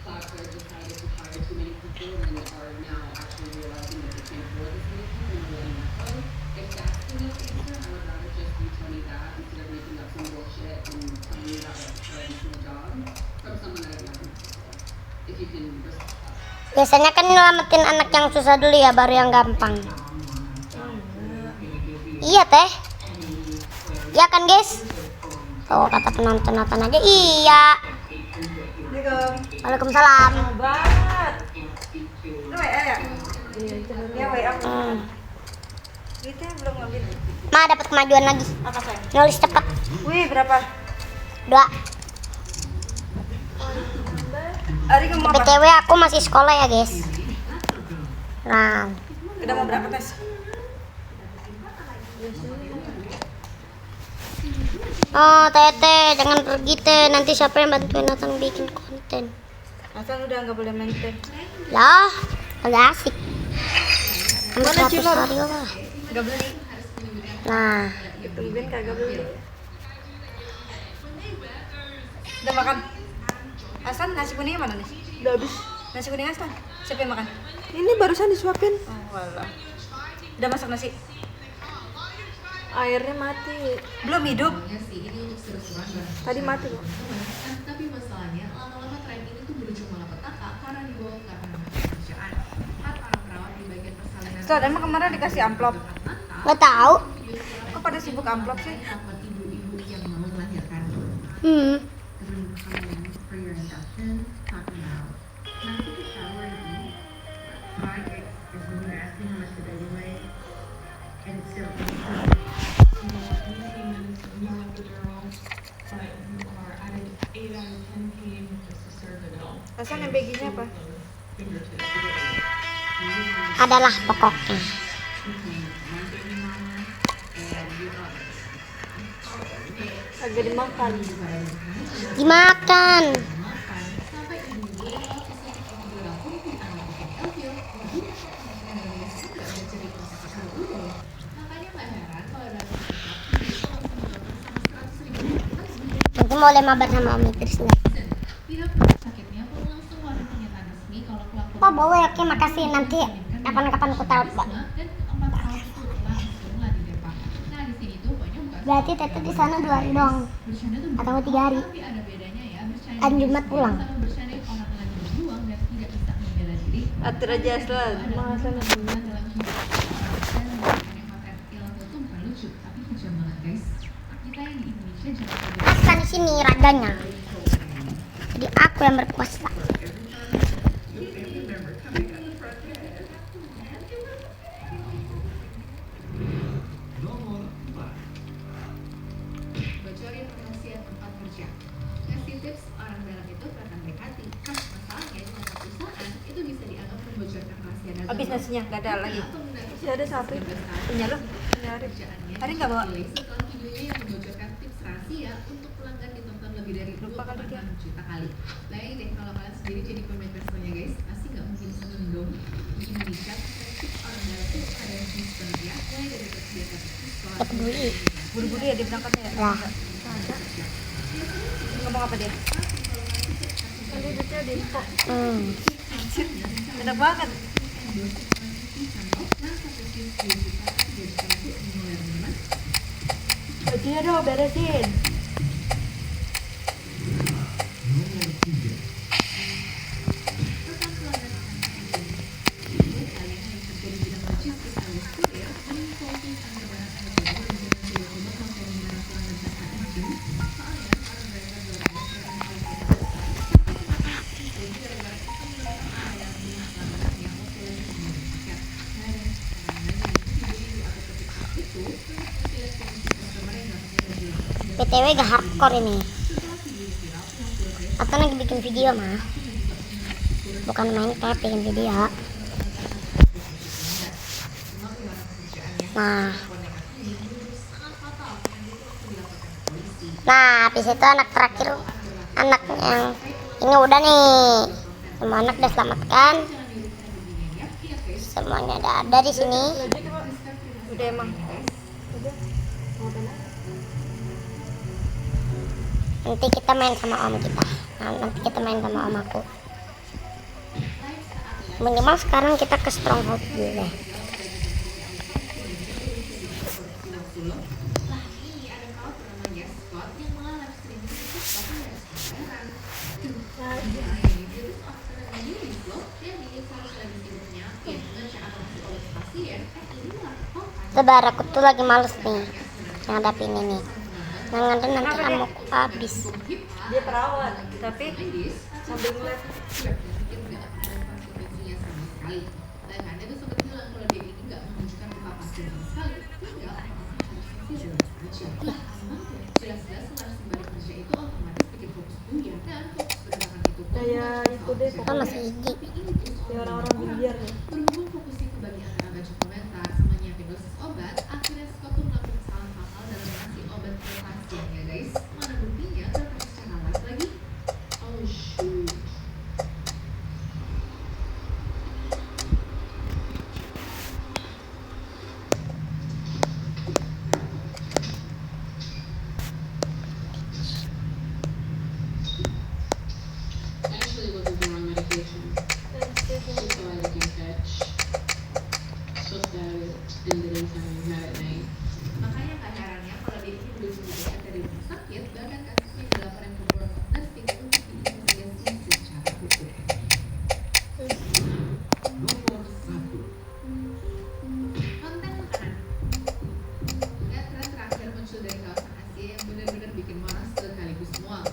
Cloudflare decided to hire too many people and are now actually realizing that they can't afford this many people and are letting them go. If that's the real answer, I would rather just you tell me that instead of making up some bullshit and telling me that like starting from a job from someone that I've never met before. If you can respect that. Biasanya kan nyelamatin anak yang susah dulu ya, baru yang gampang. Iya teh. Iya kan guys? Oh, kata penonton-nonton aja iya. Assalamualaikum. Waalaikumsalam. Lama banget. Lu WA ya? Iya, itu baru. Ya WA. Itu yang belum ngambil. Ma dapat kemajuan lagi. Apa sayang? Nulis cepet. Wih, berapa? 2. Ari kamu apa? BTW aku masih sekolah ya guys. Nah, Udah mau berapa tes? oh Tete jangan pergi teh, nanti siapa yang bantuin Nathan bikin konten? Nathan udah nggak boleh main teh. Lah, agak asik. Ambil Mana 100 cilok? hari lah. Nggak beli. Nah, Tungguin kagak beli. Udah makan? Aslan nasi kuningnya mana nih? Udah habis. Nasi kuning Aslan? Siapa yang makan? Ini barusan disuapin. Oh, walah. Udah masak nasi? Airnya mati. Belum hidup? Ya sih, ini untuk seru-seruan bareng. Tadi mati kok. Tapi masalahnya lama-lama tren ini tuh berujung malapetaka karena dibawa ke ranah pekerjaan. Para perawat di bagian persalinan. So, emang kemarin dikasih amplop. nggak tahu. Kok pada sibuk amplop sih? Buat ibu-ibu yang mau melahirkan. For your induction, talk about. Can I take a shower and eat? My ex is when you're asking how much did I weigh, and it's still Aslan yang baginya apa? Adalah pokoknya. Agak dimakan. Dimakan. Nanti mau lemabar sama Om Idris nih. Pihak rumah sakitnya pun langsung ngeluarin pernyataan resmi kalau pelakon Oh boleh, oke makasih. Nanti kapan-kapan aku telepon. dan keempat hal itu telah diserulah di Depok. Nah di sini tuh pokoknya bukan Berarti Tete di sana 2 hari dong. bercanda tuh Atau 3 hari. tapi ada bedanya ya bercanda Kan Jumat pulang. sama bercanda orang lagi berjuang dan tidak bisa membela diri. Atur aja Aslan. Dalam hidup dan yang material itu bukan lucu tapi kejam banget guys. Kita yang di Indonesia jangan Pas di sini raganya. Jadi aku yang berkuasa. Nomor 4. bocorin rahasia tempat kerja. Ngasih tips orang dalam itu akan baik hati. Masalahnya dengan perusahaan itu bisa dianggap membocorkan rahasia dagang. Habis nasinya nggak ada lagi. Masih ada satu. Punya lo? Punya Ari. Ari nggak bawa? Setelah videonya yang membocorkan tips rahasia untuk pelanggan ditonton lebih dari Lupa kali dia. 26 juta kali. Bayangin deh kalau kalian sendiri jadi pemain restonya guys, pasti nggak mungkin seneng dong. Bikin menikat, tips orang dalam itu ada yang jenis banget ya. Mulai dari kebiasaan sekolah. Ya peduli. Buru-buru ya dia berangkatnya ya? Lah. Ngomong apa dia? Kan dia duduknya di info. Enak banget. Bajunya dong beresin. Nomor 3. BTW gak hardcore ini. Atau lagi bikin video mah. Bukan main tab, bikin video. Nah, habis itu anak terakhir, anak yang ini udah nih. Semua anak udah selamatkan. Semuanya ada di sini. Udah emang. Nanti kita main sama om kita. Nah, nanti kita main sama om aku. Minimal sekarang kita ke stronghold dulu deh. Saudara aku tuh lagi males nih ngadapin ini. Jangan nanti kamu habis. Dia perawat, tapi sambil ngeliat. Kayak itu deh, Kan masih gigi. kayak orang-orang biliar ya. Berhubung fokusnya ke bagian antara baca komentar sama nyiapin dosis obat, akhirnya Scott tuh melakukan kesalahan fatal dalam ngasih obat ke pasiennya guys. Mana buktinya terkait secara live lagi? Oh shoot. Actually, it wasn't the wrong medication. Just so I can catch. Supposed to have it in the daytime, not at night. Makanya nggak herannya kalau dia ini belum dibebaskan dari rumah sakit, bahkan kasusnya dilaporkan ke Board of Nursing untuk diinvestigasi secara hukum. Nomor 1. Konten makanan. Lihat tren terakhir muncul dari kawasan Asia yang benar-benar bikin marah sekaligus mual.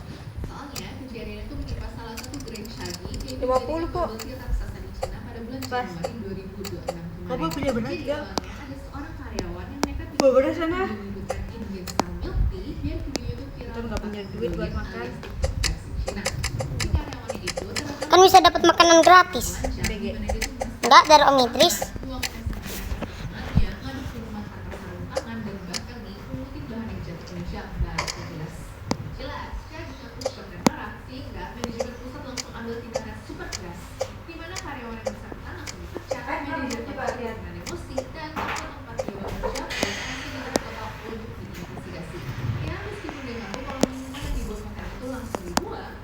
Soalnya kejadian itu menimpa salah satu gerai Shaggy yang 50 kok. bubble tea raksasa di Cina pada bulan Pas. Januari 2026 kemarin. Kamu punya beras Jadi nggak? awalnya ada seorang karyawan yang nekat Bawa beras sana. menyebutkan Indian style milk tea biar videonya itu viral. Kita nggak punya duit buat makan. Versi Cina. Si karyawannya itu ternyata Kan bisa dapat makanan gratis. BG. Enggak dari Om Idris.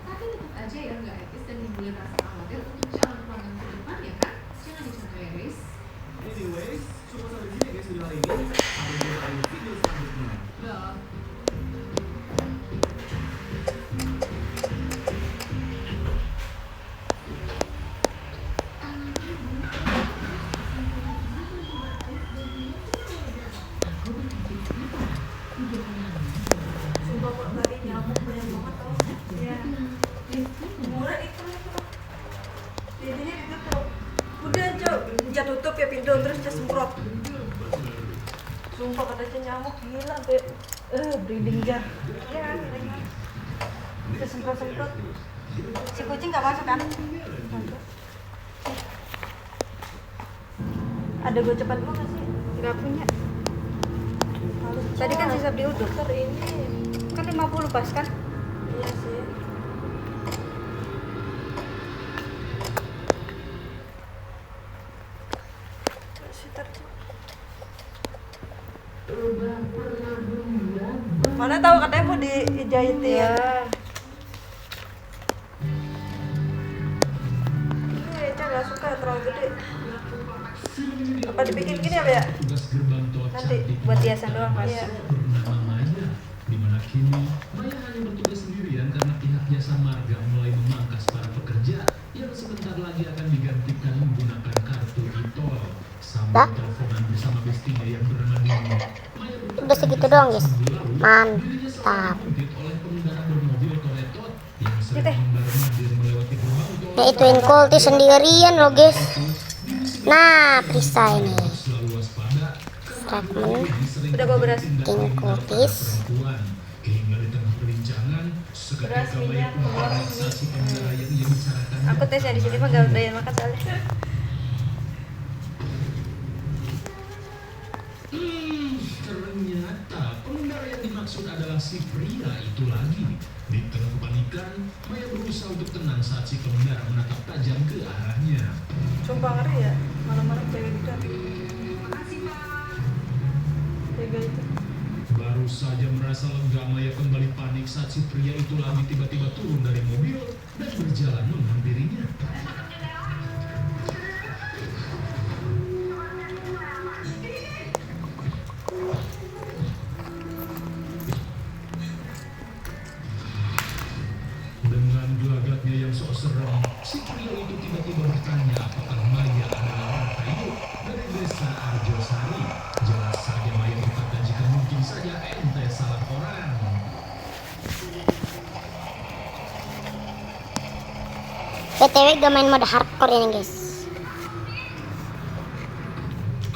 tapi tetap aja ya nggak etis dan nimbulin rasa khawatir untuk calon pelanggan ke depan Cok, dia tutup ya pintu terus dia semprot. Sumpah katanya nyamuk gila sampai breeding jar. Iya, dia semprot-semprot. Si kucing nggak masuk kan? Masuk. Ada gocepan lu nggak sih? Nggak punya. Tadi kan sisa diuduk. Ini kan 50 pas kan? Iya sih. Mana tahu katanya mau dijahitin. Ya. Ini Eca nggak suka terlalu gede. Apa dibikin gini apa ya? Nanti buat hiasan doang mas. Iya. Bernama Maya, di mana kini Maya hanya bertugas sendirian karena pihak jasa marga mulai memangkas para pekerja yang sebentar lagi akan digantikan menggunakan kartu e-tol. Sambil teleponan bersama bestinya yang bernama Dini. Maya Udah segitu doang guys. Mantap. oleh pengendara bermobil Toretto yang sering mondar-mandir melewati gerbang tol. Nah ituin kultis sendirian loh guys. Nah perisai nih. Selalu waspada Fragment Udah bawa beras. king kultis. Hingga di tengah perbincangan, seketika Maya pun merealisasi pengendara yang ia bicarakan. Aku tesnya di sini mah nggak doyan makan soalnya. Ternyata pengendara yang dimaksud adalah si pria itu lagi. Di tengah kepanikan, Maya berusaha untuk tenang saat si pengendara menatap tajam ke arahnya. Sumpah ngeri ya, malam-malam cewek gitu. Tega itu. Baru saja merasa lega, Maya kembali panik saat si pria itu lagi tiba-tiba turun dari mobil dan berjalan menghampirinya. Dengan gelagatnya yang sok serem, si pria itu tiba-tiba bertanya apakah Maya adalah orang Kayu dari desa Arjosari. Jelas saja Maya berkata jika mungkin saja ente salah orang. PTW gak main mode hardcore ini guys.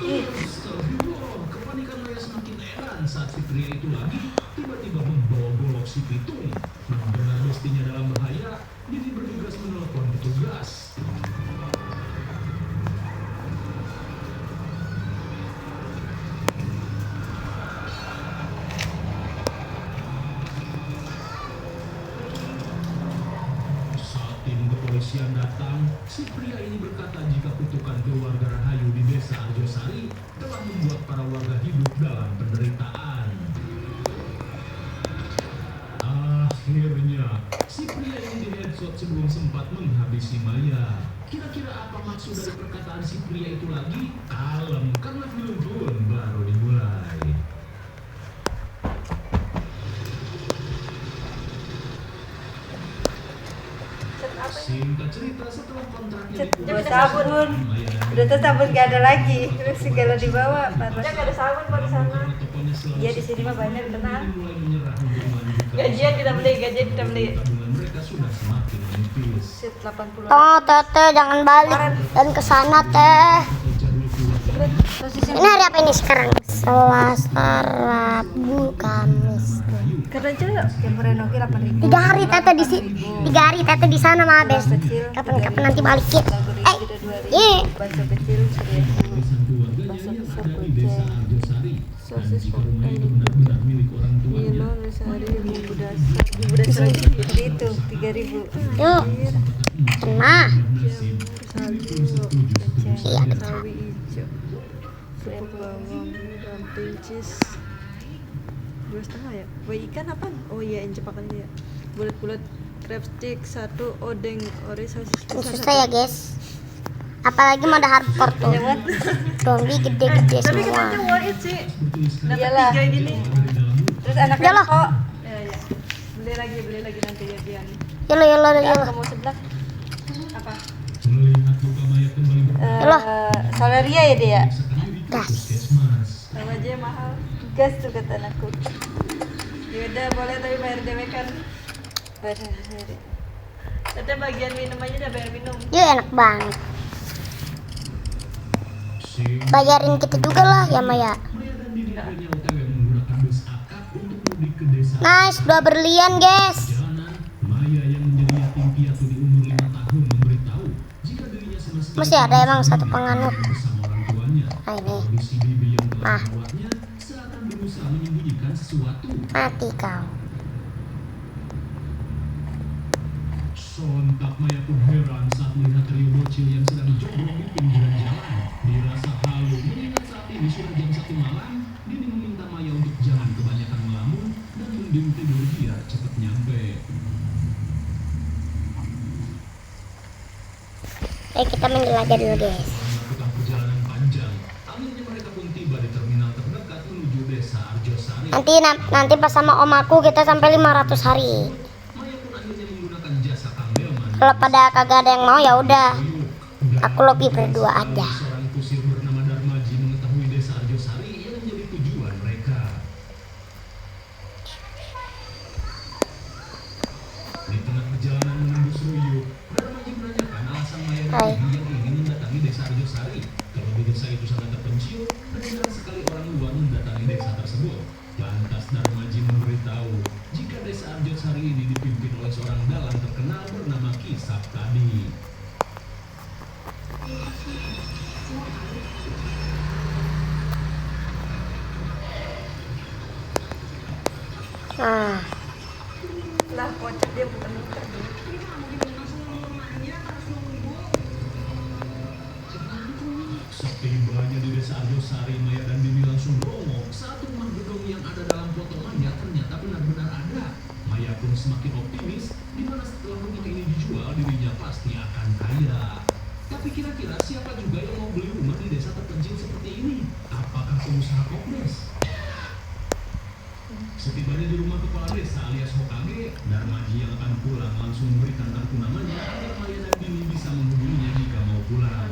Astagfirullah, kepanikan Maya semakin heran saat si pria itu lagi tiba-tiba membawa golok si pitung. Mendengar bestinya dalam bahaya, Dini bertugas menelpon petugas. Saat tim kepolisian datang, si pria ini berkata jika kutukan keluarga Rahayu di desa Arjosari telah membuat para warga hidup dalam penderitaan. Akhirnya, si pria ini di-headshot sebelum sempat menghabisi Maya. Kira-kira apa maksud dari perkataan si pria itu lagi? Kalem, karena film pun baru dimulai. Singkat cerita, setelah kontraknya Bawa sabun. Udah tuh sabun gak ada lagi. Terus segala dibawa. Parah. Gak ada sabun kok di sana. Iya di sini mah banyak tenang. Gajian kita beli. Tabungan mereka sudah semakin menipis. Set 80. Oh teteh jangan balik dan kesana teh. Ini hari apa ini sekarang? Selasa, Rabu, Kamis. Kata aja yang merenoki 8.000. 3 hari teteh di sini. 3 hari teteh di sana mah bes. Kapan-kapan nanti balikin. Iya. Bakso kecil 1.000. Warisan keluarganya yang ada di desa Arjosari. Dan jika rumah itu benar-benar milik orang tuanya, Bumbu dasar seperti itu 3.000. Yuk. Tenang. Iya. Sawi hijau. Sup bawang, ramping cheese. 2,5 ya. Woi ikan apa? Oh iya yang jepakan dia. Bulat-bulat crab stick 1, odeng ori sosis Susah ya guys. Apalagi mode hardcore tuh. Zombie gede-gede Tapi kita semua. worth it sih. Dapat 3 gini. Terus anaknya Udah loh. kok. Ya. Beli lagi nanti ya Bian. Yolo. Kamu sebelah. Apa? melihat luka Maya kembali Yalah. Soleria ya dia. Gas. puskesmas. Sama aja mahal. Gas tuh kata anakku. Yaudah boleh tapi bayar DW kan. Bayar sendiri. Tete bagian minum aja udah bayar minum. Yuk enak banget. bayarin kita juga lah ya Maya. Maya dan Dini akhirnya OTW menggunakan bus akap untuk mudik ke desa. Nice, 2 berlian guys. Perjalanan, Maya yang menjadi yatim piatu di umur 5 tahun memberitahu jika dirinya sama sekali Masih ada emang satu penganut. bersama orang tuanya. Nah ini, Kondisi bibi yang telah Nah. merawatnya seakan berusaha menyembunyikan sesuatu. mati kau. Sontak Maya pun heran saat melihat trio bocil yang sedang jongkok di pinggiran jalan. Dirasa halu mengingat saat ini sudah jam 1 malam. Dini meminta Maya untuk jangan kebanyakan melamun dan mending tidur biar cepat nyampe. Kita menjelajah dulu guys. Melakukan perjalanan panjang, akhirnya mereka pun tiba di terminal terdekat menuju desa Arjosari. Nanti pas sama om aku kita sampai 500 hari. Maya pun akhirnya menggunakan jasa Kang Delman. Kalau pada kagak ada yang mau ya udah. Aku lebih berdua aja. Seorang kusir bernama Darmaji mengetahui desa Arjosari yang menjadi tujuan mereka. Di tengah perjalanan menembus Ruyuk, Darmaji menanyakan alasan Maya dan Hai. Dini yang ingin mendatangi desa Arjosari. Kalau di desa itu sangat terpencil dan jarang sekali orang luar mendatangi desa tersebut. Lantas Darmaji memberitahu jika desa Arjosari ini dipimpin oleh seorang dalang terkenal bernama Ki Saptadi. Nah, Lah kocak dia bukan muter. Setibanya di desa Arjosari, Maya dan Dini langsung rongo saat rumah gedung yang ada dalam potongannya ternyata benar-benar ada. Maya pun semakin optimis, di mana setelah rumah ini dijual dirinya pasti akan kaya. Tapi kira-kira siapa juga yang mau beli rumah di desa terpencil seperti ini? Apakah pengusaha kokdes? Setibanya di rumah kepala desa alias Hokage, Darmaji yang akan pulang langsung memberikan kartu namanya agar Maya dan Dini bisa menghubunginya jika mau pulang.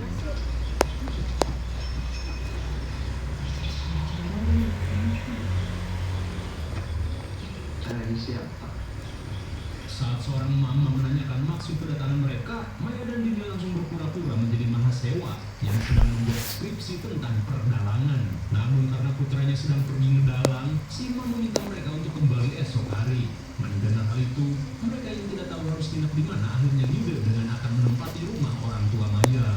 Saat seorang mama menanyakan maksud kedatangan mereka, Maya dan Dini langsung berpura-pura menjadi mahasiswa yang sedang membuat skripsi tentang perdalangan. Namun karena putranya sedang pergi mendalang, si mama meminta mereka untuk kembali esok hari. Mendengar hal itu, mereka yang tidak tahu harus tindak di mana akhirnya ide dengan akan menempati rumah orang tua Maya.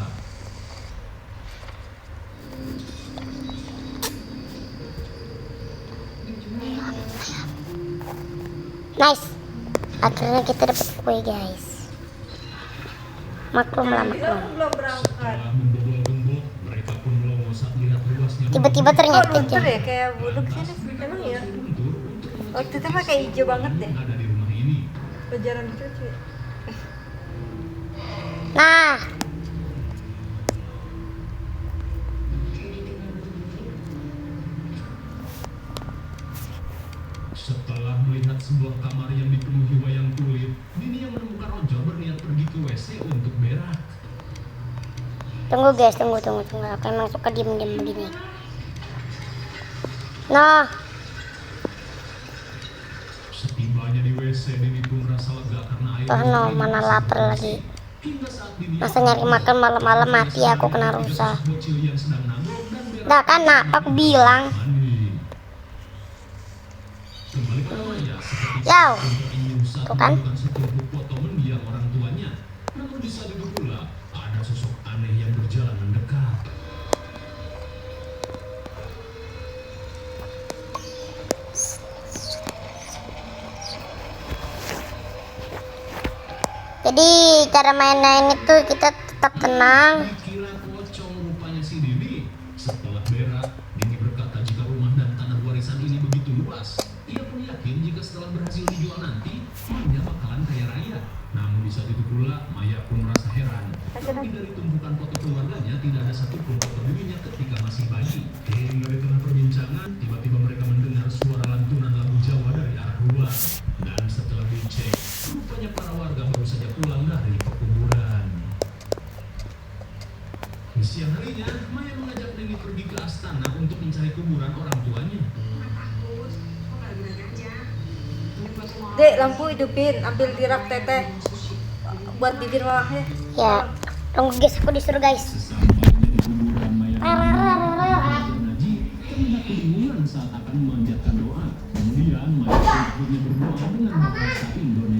nice. Akhirnya kita dapat kue guys. Maklum lah maklum. Belum berangkat. Setelah membobol-gembok, mereka pun melongo saat melihat luasnya. Tiba-tiba Oh ternyata luntur jam. ya kayak buluk sini. Emang ya. Waktu itu mah kayak hijau banget deh. Ada di rumah ini. Pelajaran itu cuy. Nah, Setelah melihat sebuah kamar yang dipenuhi wayang kulit, Dini yang menemukan Rojo berniat pergi ke WC untuk berak. tunggu guys, tunggu. Aku emang suka diem-diem begini. Nah, Setibanya di WC, Dini pun merasa lega karena air toh no, mana lapar lagi. Hingga saat Dini Masa nyari makan malam-malam mati aku kena rusa. bocil yang sedang nanggung dan berak Dah kan, nah, aku bilang. mandi. Kembali pada Maya, seperti Yow. untuk ingin saat Tuh kan? melakukan setumpuk foto mendiang orang tuanya. Namun di saat itu pula, ada sosok aneh yang berjalan mendekat. Jadi cara main-main itu kita tetap tenang. Kira pocong rupanya si Dini. Setelah berak, Dini berkata jika rumah dan tanah warisan ini begitu luas, ia pun yakin jika setelah berhasil dijual nanti, Maya bakalan kaya raya. Namun di saat itu pula, Maya pun merasa heran. Tapi dari tumpukan foto keluarganya, tidak ada satupun foto dirinya ketika masih bayi. Hingga di tengah perbincangan, tiba-tiba mereka mendengar suara lantunan lagu Jawa dari arah luar. Dan setelah dicek, rupanya para warga baru saja pulang dari pekuburan. Di siang harinya, Maya mengajak Dini pergi ke Astana untuk mencari kuburan orang tuanya. Dek, lampu hidupin, ambil di rak teteh. Buat bibir mawaknya. Ya, tunggu guys, aku disuruh guys. Sesampainya di kuburan, Maya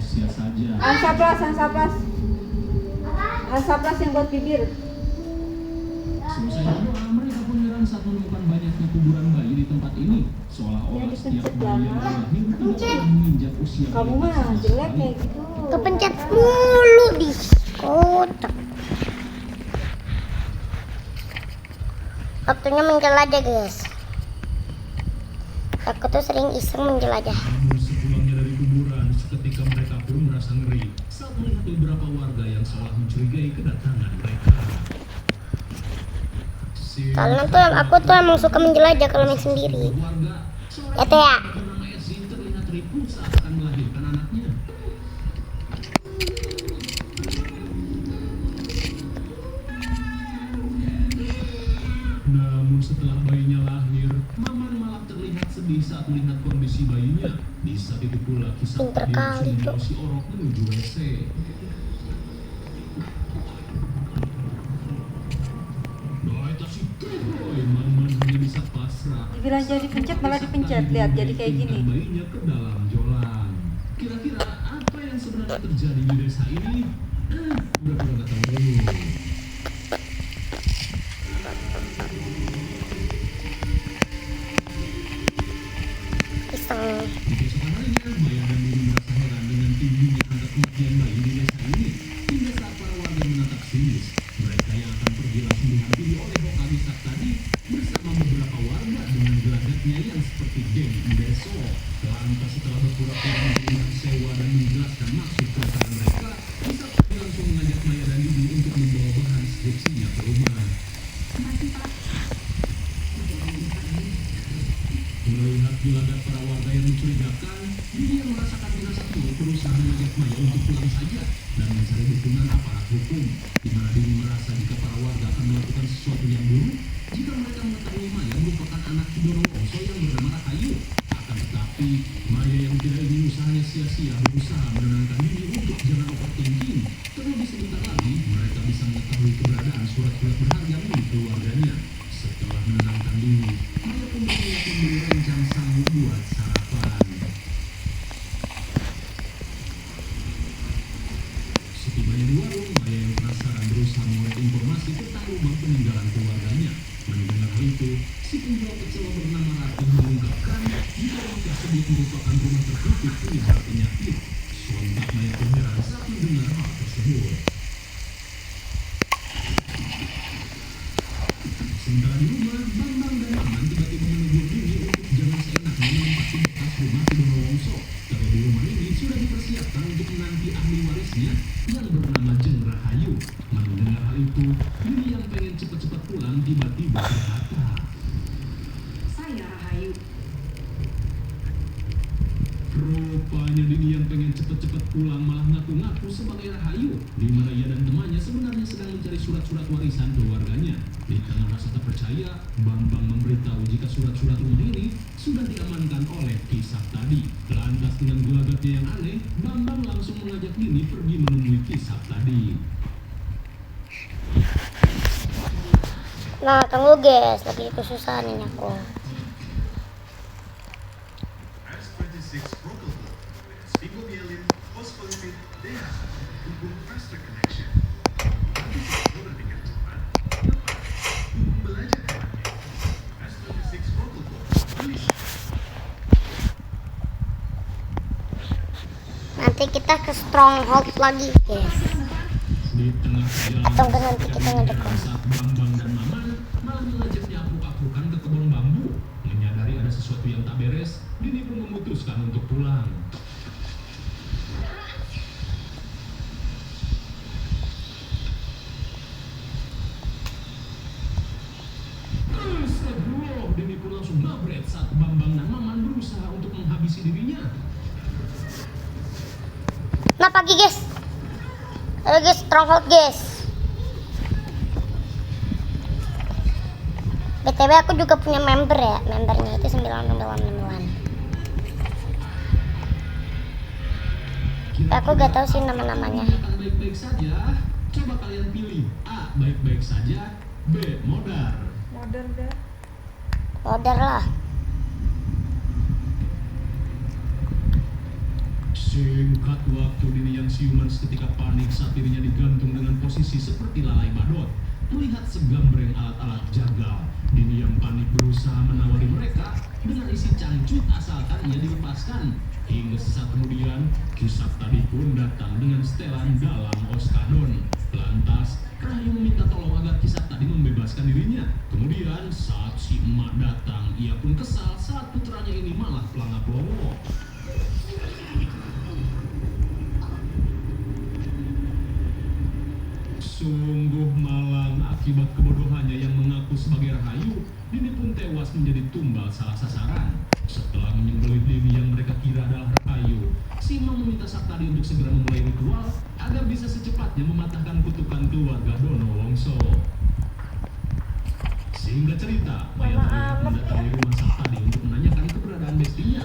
sia saja. Ansaplas yang buat bibir. Selesai berdoa, mereka pun heran saat menemukan banyaknya kuburan bayi di tempat ini. Seolah-olah Yang setiap dipencet bayi yang lama. lahir tidak pernah menginjak usia Kamu mereka mah sama jelek sekali. kayak gitu. Kepencet mulu di kotak. Waktunya menjelajah, guys. Aku tuh sering iseng menjelajah. Namun sepulangnya dari kuburan, seketika mereka pun merasa ngeri saat melihat beberapa warga yang seolah mencurigai kedatangan mereka. Soalnya tuh aku tuh emang suka menjelajah kalau main sendiri. Warga, Ya teh ya. bernama Esi terlihat ribut saat akan melahirkan anaknya. Namun setelah bayinya lahir, Maman malah terlihat sedih saat melihat kondisi bayinya. Di saat itu pula kisah Pinter tadi kali, membawa Cuk. si Orok menuju WC. Boy, tasik boy, Maman hanya bisa pasrah. Dibilang jadi pencet malah dipencet. Lihat jadi kayak gini. Bayinya ke dalam jolang. Kira-kira apa yang sebenarnya terjadi di desa ini? Udah nggak tahu dulu. Iseng. Di keesokan harinya, Maya dan Dini merasa heran dengan tingginya angka kematian bayi di desa ini. Hingga saat para warga menatap sinis, mereka yang akan pergi langsung dihampiri oleh Hokage tadi bersama beberapa warga dengan gelagatnya yang seperti geng Indeso. Lantas setelah berpura-pura menerima sewa dan menjelaskan maksud kedatangan mereka, Hisatadi langsung mengajak Maya dan Dini untuk membawa bahan skripsinya ke rumah. Melihat gelagat para warga yang mencurigakan, Dini yang merasakan firasat buruk berusaha mengajak Maya untuk pulang saja dan mencari dukungan aparat hukum, di mana Dini merasa jika para warga akan melakukan sesuatu yang buruk jika mereka mengetahui Maya merupakan anak Kidoro Wongso yang bernama Rahayu. Akan tetapi, Maya yang tidak ingin usahanya sia-sia berusaha menenangkan Dini untuk jangan overthinking. Terlebih sebentar lagi, mereka bisa mengetahui keberadaan surat-surat berharga milik keluarganya. Setelah menenangkan Dini, Maya pun berniat membeli rencang sangu buat sarapan. Setibanya di warung, Maya yang penasaran berusaha mengorek informasi tentang rumah peninggalan keluarganya. Mendengar hal itu, si penjual pecel bernama Rati mengungkapkan jika rumah tersebut merupakan rumah tertutup penyebar penyakit. Sontak Maya pun heran saat mendengar hal tersebut. Sementara di rumah, Bambang dan Maman tiba-tiba menegur Dini untuk jangan seenaknya menempati bekas rumah Kidoro Wongso. Terlebih rumah ini sudah dipersiapkan untuk menanti ahli warisnya yang bernama Jeng Rahayu. Mendengar hal itu, Dini yang pengen cepat-cepat pulang tiba-tiba berkata, Saya Rahayu. rupanya Dini yang pengen cepat-cepat pulang malah ngaku-ngaku sebagai Rahayu, di mana ia dan temannya sebenarnya sedang mencari surat-surat warisan keluarganya. Di tengah rasa tak percaya, Bambang memberitahu jika surat-surat rumah ini sudah diamankan oleh Kisah tadi. Lantas dengan gelagatnya yang aneh, Bambang langsung mengajak Dini pergi menemui Kisah tadi. Nah, tunggu guys, lagi kesusahan ini aku. S26 protocol dengan sphingomyelin, phospholipid, DNA dukung faster connection. Bantu sekolah dengan cepat, dapat belajar hebatnya. S26 protocol, tulis. Nanti kita ke stronghold lagi, guys. Di tengah perjalanan Tunggu nanti kita ngajak saat Bambang dan Maman malah mengajaknya akruk-akrukan ke kebun bambu. Menyadari ada sesuatu yang tak beres, Dini pun memutuskan untuk pulang. Astagfirullah, Dini pun langsung mabret saat Bambang dan Maman berusaha untuk menghabisi dirinya. Nah, pagi guys. Ayo guys, stronghold guys. BTW aku juga punya member ya. Membernya itu 999. Aku gak tahu sih nama-namanya. Akan baik-baik saja. Coba kalian pilih A. Baik-baik saja, B. Modar. Modern dah. Order lah. Si Singkat waktu Dini yang siuman seketika panik saat dirinya digantung dengan posisi seperti lalai badut. Melihat segambreng alat-alat jagal, Dini yang panik berusaha menawari mereka dengan isi cangcut asalkan ia dilepaskan. Hingga sesaat kemudian, Kisah tadi pun datang dengan setelan dalam Oskadon. Lantas, Rahayu meminta tolong agar Kisah tadi membebaskan dirinya. Kemudian, saat si emak datang, ia pun kesal saat putranya ini malah pelangap lowo. Sungguh malang akibat kebodohannya yang mengaku sebagai Rahayu, Dini pun tewas menjadi tumbal salah sasaran. Setelah menyembelih Dini yang mereka kira adalah Rahayu, si emak meminta Saktadi untuk segera memulai ritual agar bisa secepatnya mematahkan kutukan keluarga Dono Wongso. Sehingga cerita, Maya terlihat mendatangi rumah Saktadi untuk menanyakan keberadaan bestinya.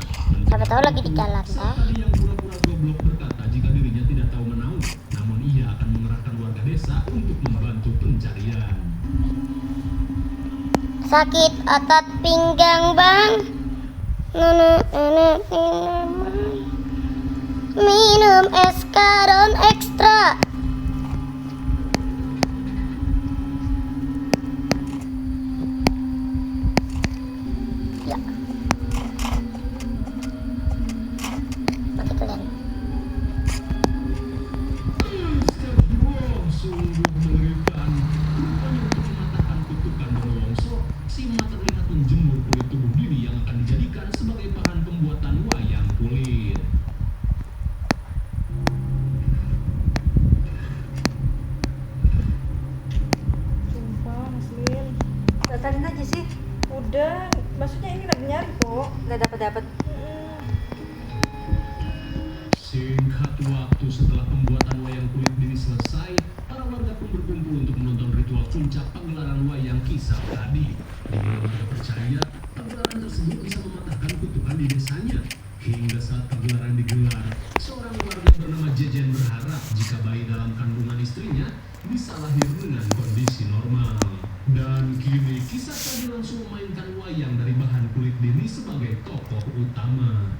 Siapa tahu lagi di jalan, Saktadi yang pura-pura goblok berkata jika dirinya tidak tahu menau, namun ia akan mengerahkan warga desa untuk membantu pencarian. Sakit otot pinggang bang. Minum Eskadon ekstra. Ya. Mati kalian. Wow, sungguh mengerikan. Rupanya untuk mematahkan kutukan Dono Wongso, si emak terlihat menjemur kulit tubuh Dini yang akan dijadikan sebagai bahan pembuatan wayang kulit. Sumpah Maslin, batalin aja sih. Udah, maksudnya ini lagi nyari kok, nggak dapat. Singkat waktu setelah pembuatan wayang kulit Dini selesai, para warga pun berkumpul untuk menonton ritual puncak pagelaran wayang Kisah tadi. Dini warga percaya pagelaran tersebut bisa mematahkan kutukan di desanya. Hingga saat pagelaran digelar, seorang warga bernama Jejen berharap jika bayi dalam kandungan istrinya bisa lahir dengan kondisi normal. Dan kini Kisah tadi langsung memainkan wayang dari bahan kulit Dini sebagai tokoh utama.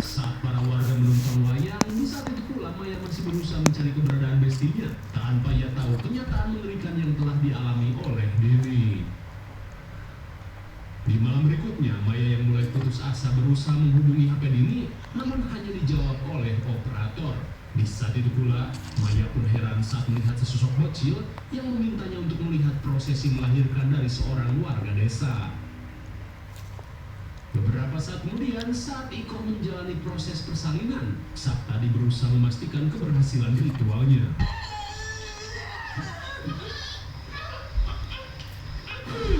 Saat para warga menonton wayang, di saat itu pula Maya masih berusaha mencari keberadaan bestinya tanpa ia tahu kenyataan mengerikan yang telah dialami oleh Dini. Di malam berikutnya, Maya yang mulai putus asa berusaha menghubungi HP Dini, namun hanya dijawab oleh operator. Di saat itu pula, Maya pun heran saat melihat sesosok bocil yang memintanya untuk melihat prosesi melahirkan dari seorang warga desa. Beberapa saat kemudian, saat Iko menjalani proses persalinan, Saktadi berusaha memastikan keberhasilan ritualnya.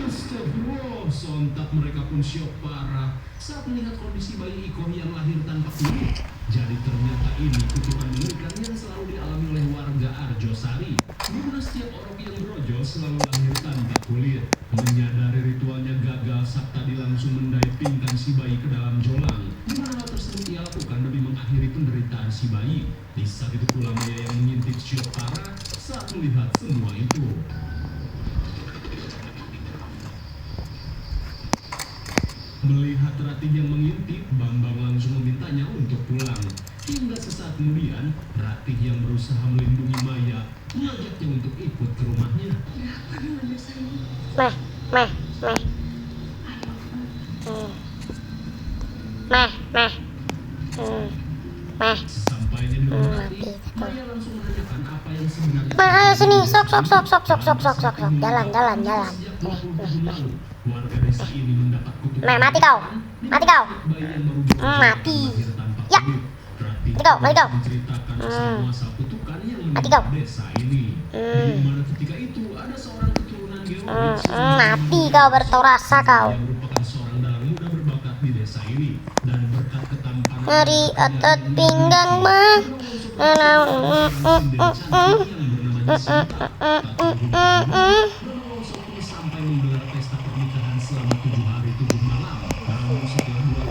Astagfirullah, sontak mereka pun syok parah saat melihat kondisi bayi Iko yang lahir tanpa kulit. Jadi ternyata ini kutukan mengerikan yang selalu dialami oleh warga Arjosari, di mana setiap orang yang brojol selalu lahir tanpa kulit. Menyadari ritualnya gagal, Saktadi langsung mendaipingkan si bayi ke dalam jolang, di mana hal tersebut ia lakukan demi mengakhiri penderitaan si bayi. Di saat itu pula Maya yang mengintip syok parah saat melihat semua itu. Melihat Ratih yang mengintip, Bambang langsung memintanya untuk pulang. Hingga sesaat kemudian, Ratih yang berusaha melindungi Maya mengajaknya untuk ikut ke rumahnya. Meh. Sesampainya di rumah Ratih, Maya langsung menanyakan apa yang sebenarnya Ayo sini, sok. Jalan. Sejak 20 tahun lalu, warga desa ini mendapat kutukan. Mati kau. Bayi yang baru berusia Mati. lahir tanpa Ya. kulit. Ratih Mati kau. menceritakan asal-muasal kutukan yang Mati menimpa kau. desa ini. Di mana ketika itu ada seorang keturunan geologis Mati kau, bertorasa kau. yang merupakan seorang dalang muda berbakat di desa ini, dan berkat ketampanan Nyeri otot pinggang mah. sampai menggelar pesta pernikahan selama 7 hari 7 malam. Namun setelah 2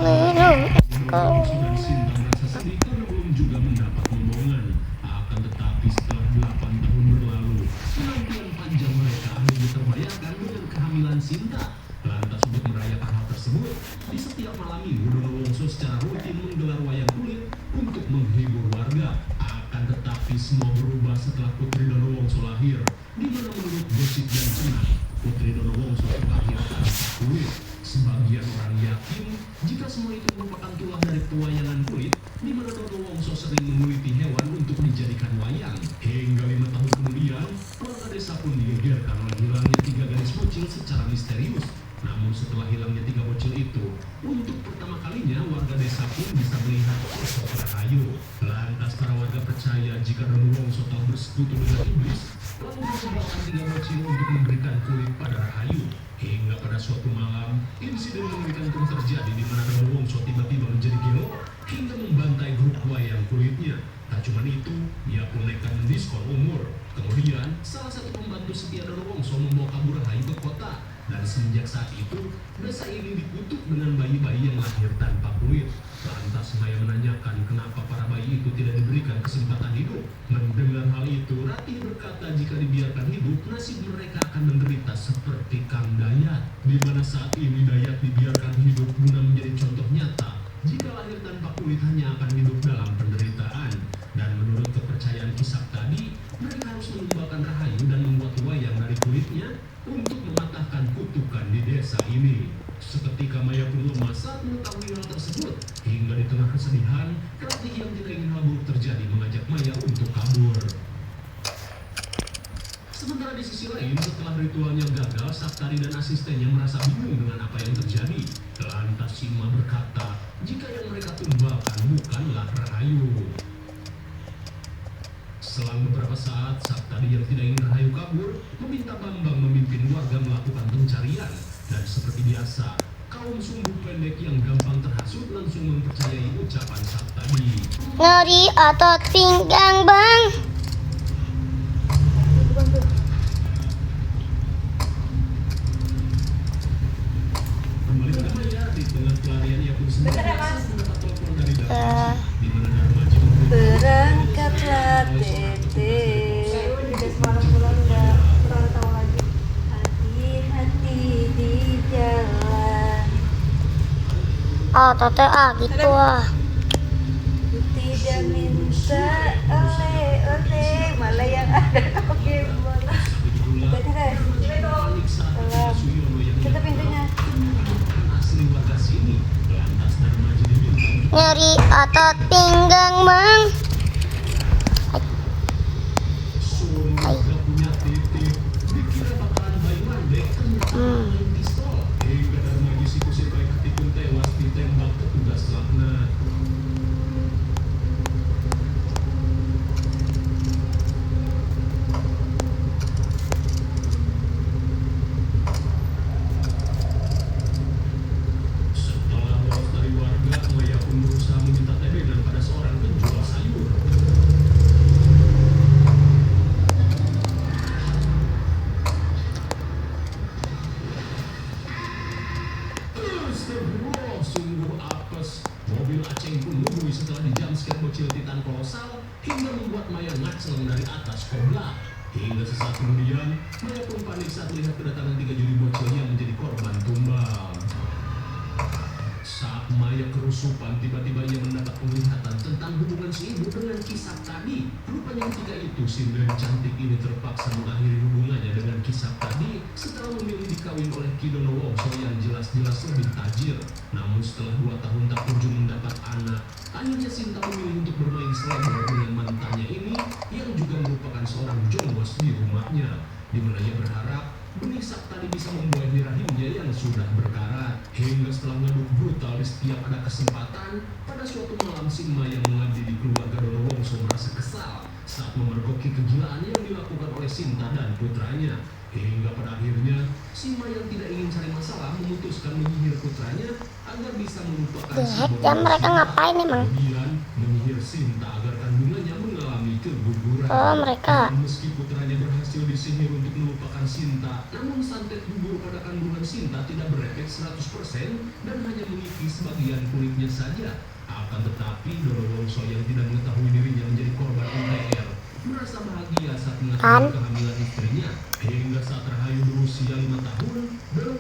tahun sudah Sintang rasa sedih karena belum juga mendapat momongan. Akan tetapi setelah 8 tahun berlalu, penantian panjang mereka akhirnya terbayarkan dengan kehamilan pernikahan Sinta. Lantas untuk merayakan hal tersebut, di setiap malam minggu Dono Wongso secara rutin menggelar wayang kulit untuk menghibur warga. Akan tetapi semua berubah setelah Putri Dono Wongso lahir, di mana menurut gosip dan cerita, Putri Dono Wongso lahir tanpa kulit. Sebagian orang yakin jika semua itu merupakan tulah dari pewayangan kulit, di mana Dono Wongso sering menguliti hewan untuk dijadikan wayang. Hingga 5 tahun kemudian, warga desa pun digegerkan oleh hilangnya 3 gadis bocil secara misterius. Namun setelah hilangnya 3 bocil itu, untuk pertama kalinya warga desa pun bisa melihat sosok Rahayu. Lantas para warga percaya jika Dono Wongso telah bersekutu dengan iblis, lalu membawakan 3 bocil untuk memberikan kulit pada Rahayu. Hingga pada suatu malam, insiden mengerikan pun terjadi di mana Dono Wongso tiba-tiba menjadi gelo hingga membantai grup wayang kulitnya. Tak cuma itu, ia pun nekat mendiskon umur. Kemudian, salah satu pembantu setia Dono Wongso membawa kabur Rahayu ke kota. Dan semenjak saat itu, desa ini dikutuk dengan bayi-bayi yang lahir tanpa kulit. Lantas Maya menanyakan kenapa para bayi itu tidak diberikan kesempatan hidup. Mendengar hal itu, Ratih berkata jika dibiarkan hidup, nasib mereka akan menderita seperti Kang Dayat. Di mana saat ini Dayat dibiarkan hidup guna menjadi contoh nyata. Jika lahir tanpa kulit hanya akan hidup dalam penderitaan. Dan menurut kepercayaan kisah tadi, mereka harus menumbuhkan Rahayu dan membuat wayang dari kulitnya untuk mematahkan kutukan di desa ini. Seketika Maya pun lemas saat mengetahui hal tersebut. Hingga di tengah kesedihan, Ratih yang tidak ingin hal buruk terjadi mengajak Maya untuk kabur. Sementara di sisi lain, setelah ritualnya gagal, Saptari dan asistennya merasa bingung dengan apa yang terjadi. Lantas Sima berkata, jika yang mereka tumbangkan bukanlah Rahayu. Selang beberapa saat, Saptari yang tidak ingin Rahayu kabur, meminta Bambang memimpin warga melakukan pencarian. Dan seperti biasa, kaum sumbu pendek yang gampang terhasut langsung mempercayai ucapan Saptari. Nyeri otot pinggang, Bang. Kembali pada Maya, di tengah pelarian ia pun senantiasa mendapat telepon dari Darmaji, di mana Darmaji Berangkatlah Tete. Hati-hati di jalan. Oh, Tete gitu ah. Tidak minta oleh-oleh, malah yang ada oke bola. Tete, kita pintunya. asli warga sini. Lantas Darmaji diminta Nyeri otot pinggang, Bang. suruh warga punya titik. Dikira bakalan bayi mandek, ternyata main pistol. Hingga Darmaji si kusir baik hati pun tewas ditembak petugas laknat. Setelah lolos dari warga, Maya pun berusaha meminta tebenan pada seorang penjual sayur. Astagfirullah, sungguh apes. Mobil Aceng pun lubui setelah dijamskir bocil titan kolosal hingga membuat Maya ngaceng dari atas kobra. Hingga sesaat kemudian, Maya pun panik saat melihat kedatangan 3 juri bocil yang menjadi korban tumbal. Saat Maya kerusupan, tiba-tiba ia mendapat penglihatan tentang hubungan si ibu dengan kisah tadi. Rupanya ketika itu, sinden cantik ini terpaksa mengakhiri hubungannya dengan kisah tadi setelah memilih dikawin oleh Ki Dono Wongso yang jelas-jelas lebih tajir. Namun setelah 2 tahun tak kunjung mendapat anak, akhirnya Sinta memilih untuk bermain selebor dengan mantannya ini yang juga merupakan seorang jongos di rumahnya. Di mana ia berharap benih Saptari bisa membuahi rahimnya yang sudah berkarat. Hingga setelah ngaduk brutal di setiap ada kesempatan, pada suatu malam Sima yang mengabdi di keluarga Dono Wongso merasa kesal saat memergoki kegilaan yang dilakukan oleh Sinta dan putranya. Hingga pada akhirnya, Sima yang tidak ingin cari masalah memutuskan menyihir putranya agar bisa melupakan Ya mereka ngapain emang? Kemudian menyihir Sinta agar kandungannya mengalami keguguran. Oh, mereka. Dan meski putranya berhasil disihir untuk melupakan Sinta, namun santet gugur pada kandungan Sinta tidak berefek 100% dan hanya mengikis sebagian kulitnya saja. Akan tetapi Dono Wongso yang tidak mengetahui dirinya menjadi korban MTR merasa bahagia saat mengetahui kehamilan istrinya. Hingga saat Rahayu berusia 5 tahun, Dono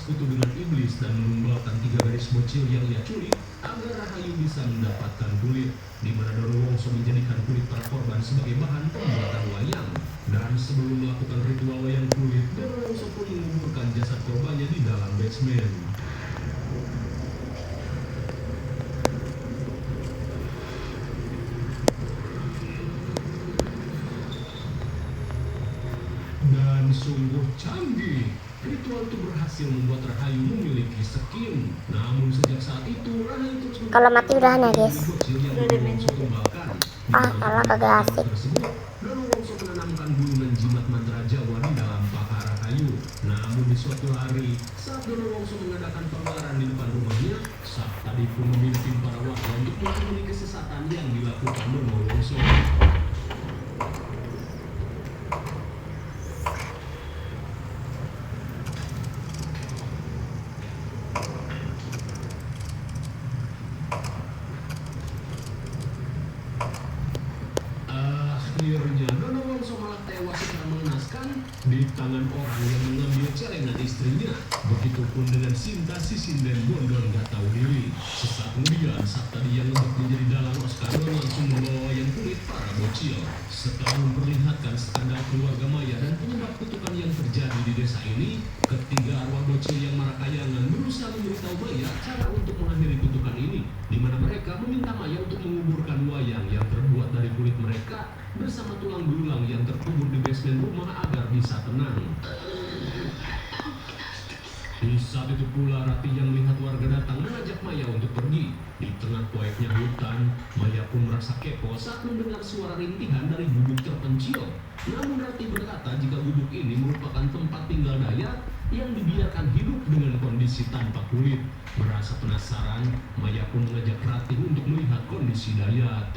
bersekutu dengan iblis dan menumbalkan 3 gadis bocil yang ia culik agar Rahayu bisa mendapatkan kulit, di mana Dorowongso menjadikan kulit para korban sebagai bahan pembuatan wayang. Dan sebelum melakukan ritual wayang kulit, Dorowongso pun menguburkan jasad korbannya di dalam basement. Dan sungguh canggih, ritual itu berhasil membuat Rahayu memiliki skin. Namun sejak saat itu Rahayu terus Kalau mati udahan ya, guys. bocil yang Dorowongso tumbalkan. Alah kagak asik. Tersebut, Dorowongso menanamkan gulungan jimat mantra Jawa di dalam paha Rahayu. Namun di suatu hari, saat Dorowongso mengadakan pengelaran di depan rumahnya, Saptadi pun memimpin para warga untuk mengakhiri kesesatan yang dilakukan Dorowongso. Akhirnya Dorowongso malah tewas secara mengenaskan di tangan orang yang mengambil celengan istrinya. Begitupun dengan Sinta, Sisin, dan Gondor gak tahu diri. Sesaat kemudian, Saptadi yang lebih menjadi dalang Oskadon langsung membawa wayang kulit para bocil. Setelah memperlihatkan skandal keluarga Maya dan penyebab kutukan yang terjadi di desa ini, ketiga arwah bocil yang marakayangan berusaha memberitahu Maya cara untuk mengakhiri kutukan ini, di mana mereka meminta Maya untuk menguburkan wayang yang terbuat dari kulit mereka bersama tulang belulang yang terkubur di basement rumah agar bisa tenang. Di saat itu pula Ratih yang melihat warga datang mengajak Maya untuk pergi. Di tengah poeknya hutan, Maya pun merasa kepo saat mendengar suara rintihan dari gubuk terpencil. Namun Ratih berkata jika gubuk ini merupakan tempat tinggal Dayat yang dibiarkan hidup dengan kondisi tanpa kulit. Merasa penasaran, Maya pun mengajak Ratih untuk melihat kondisi Dayat.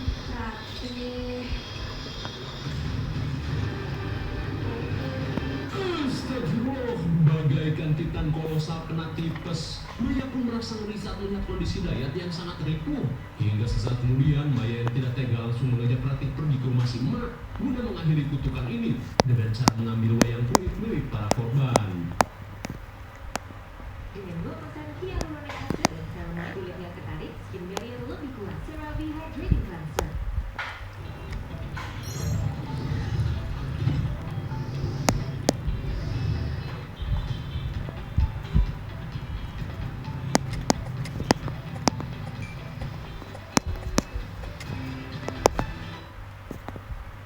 Astagfirullah, bagaikan titan kolosal kena tipes. Maya pun merasa ngeri saat melihat kondisi Dayat yang sangat ripuh. Hingga sesaat kemudian, Maya yang tidak tega langsung mengajak Ratih pergi ke rumah si emak guna mengakhiri kutukan ini dengan cara mengambil wayang kulit milik para korban. Dengan memasang hyaluronik acid dan serum kulit yang ketarik, skin barrier lebih kuat. CeraVe Hydrating Cleanser.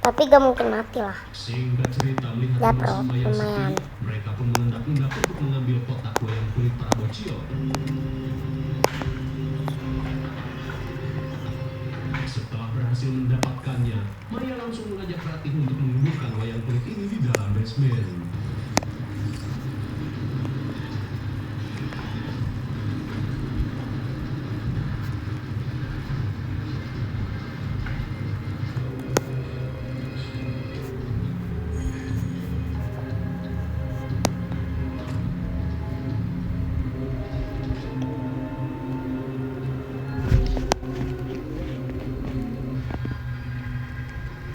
Tapi gak mungkin mati lah. Singkat cerita, melihat Ya, rumah bro, si Maya lumayan. sepi, mereka pun mengendap-endap untuk mengambil kotak wayang kulit para bocil. Setelah berhasil mendapatkannya, Maya langsung mengajak Ratih untuk menguburkan wayang kulit ini di dalam basement.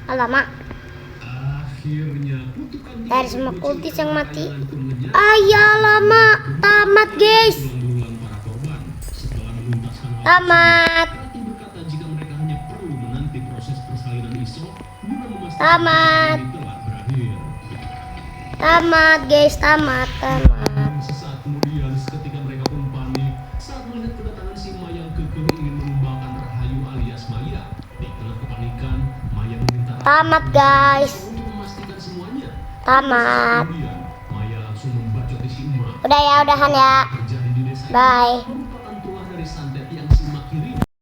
Alamak, Akhirnya, kutukan dari tiga semua bocil kultis yang mati. marakayangan pun menyatu. Ayah lama, tamat guys. Tulang-belulang para korban. Setelah menuntaskan hal Tamat. tersebut, Ratih berkata jika mereka hanya perlu menanti proses persalinan Iso guna memastikan Tamat. ini telah berakhir. Tamat guys, tamat. Sesaat kemudian, seketika mereka pun panik saat melihat kedatangan si Maya yang kekeh ingin menumbalkan Rahayu alias Maya. Di tengah kepanikan, Maya meminta Ratih Tamat guys, untuk memastikan semuanya. tamat. Kemudian, Maya langsung membacoti si emak Udah ya, udahan ya. terjadi di desa ini. Bye.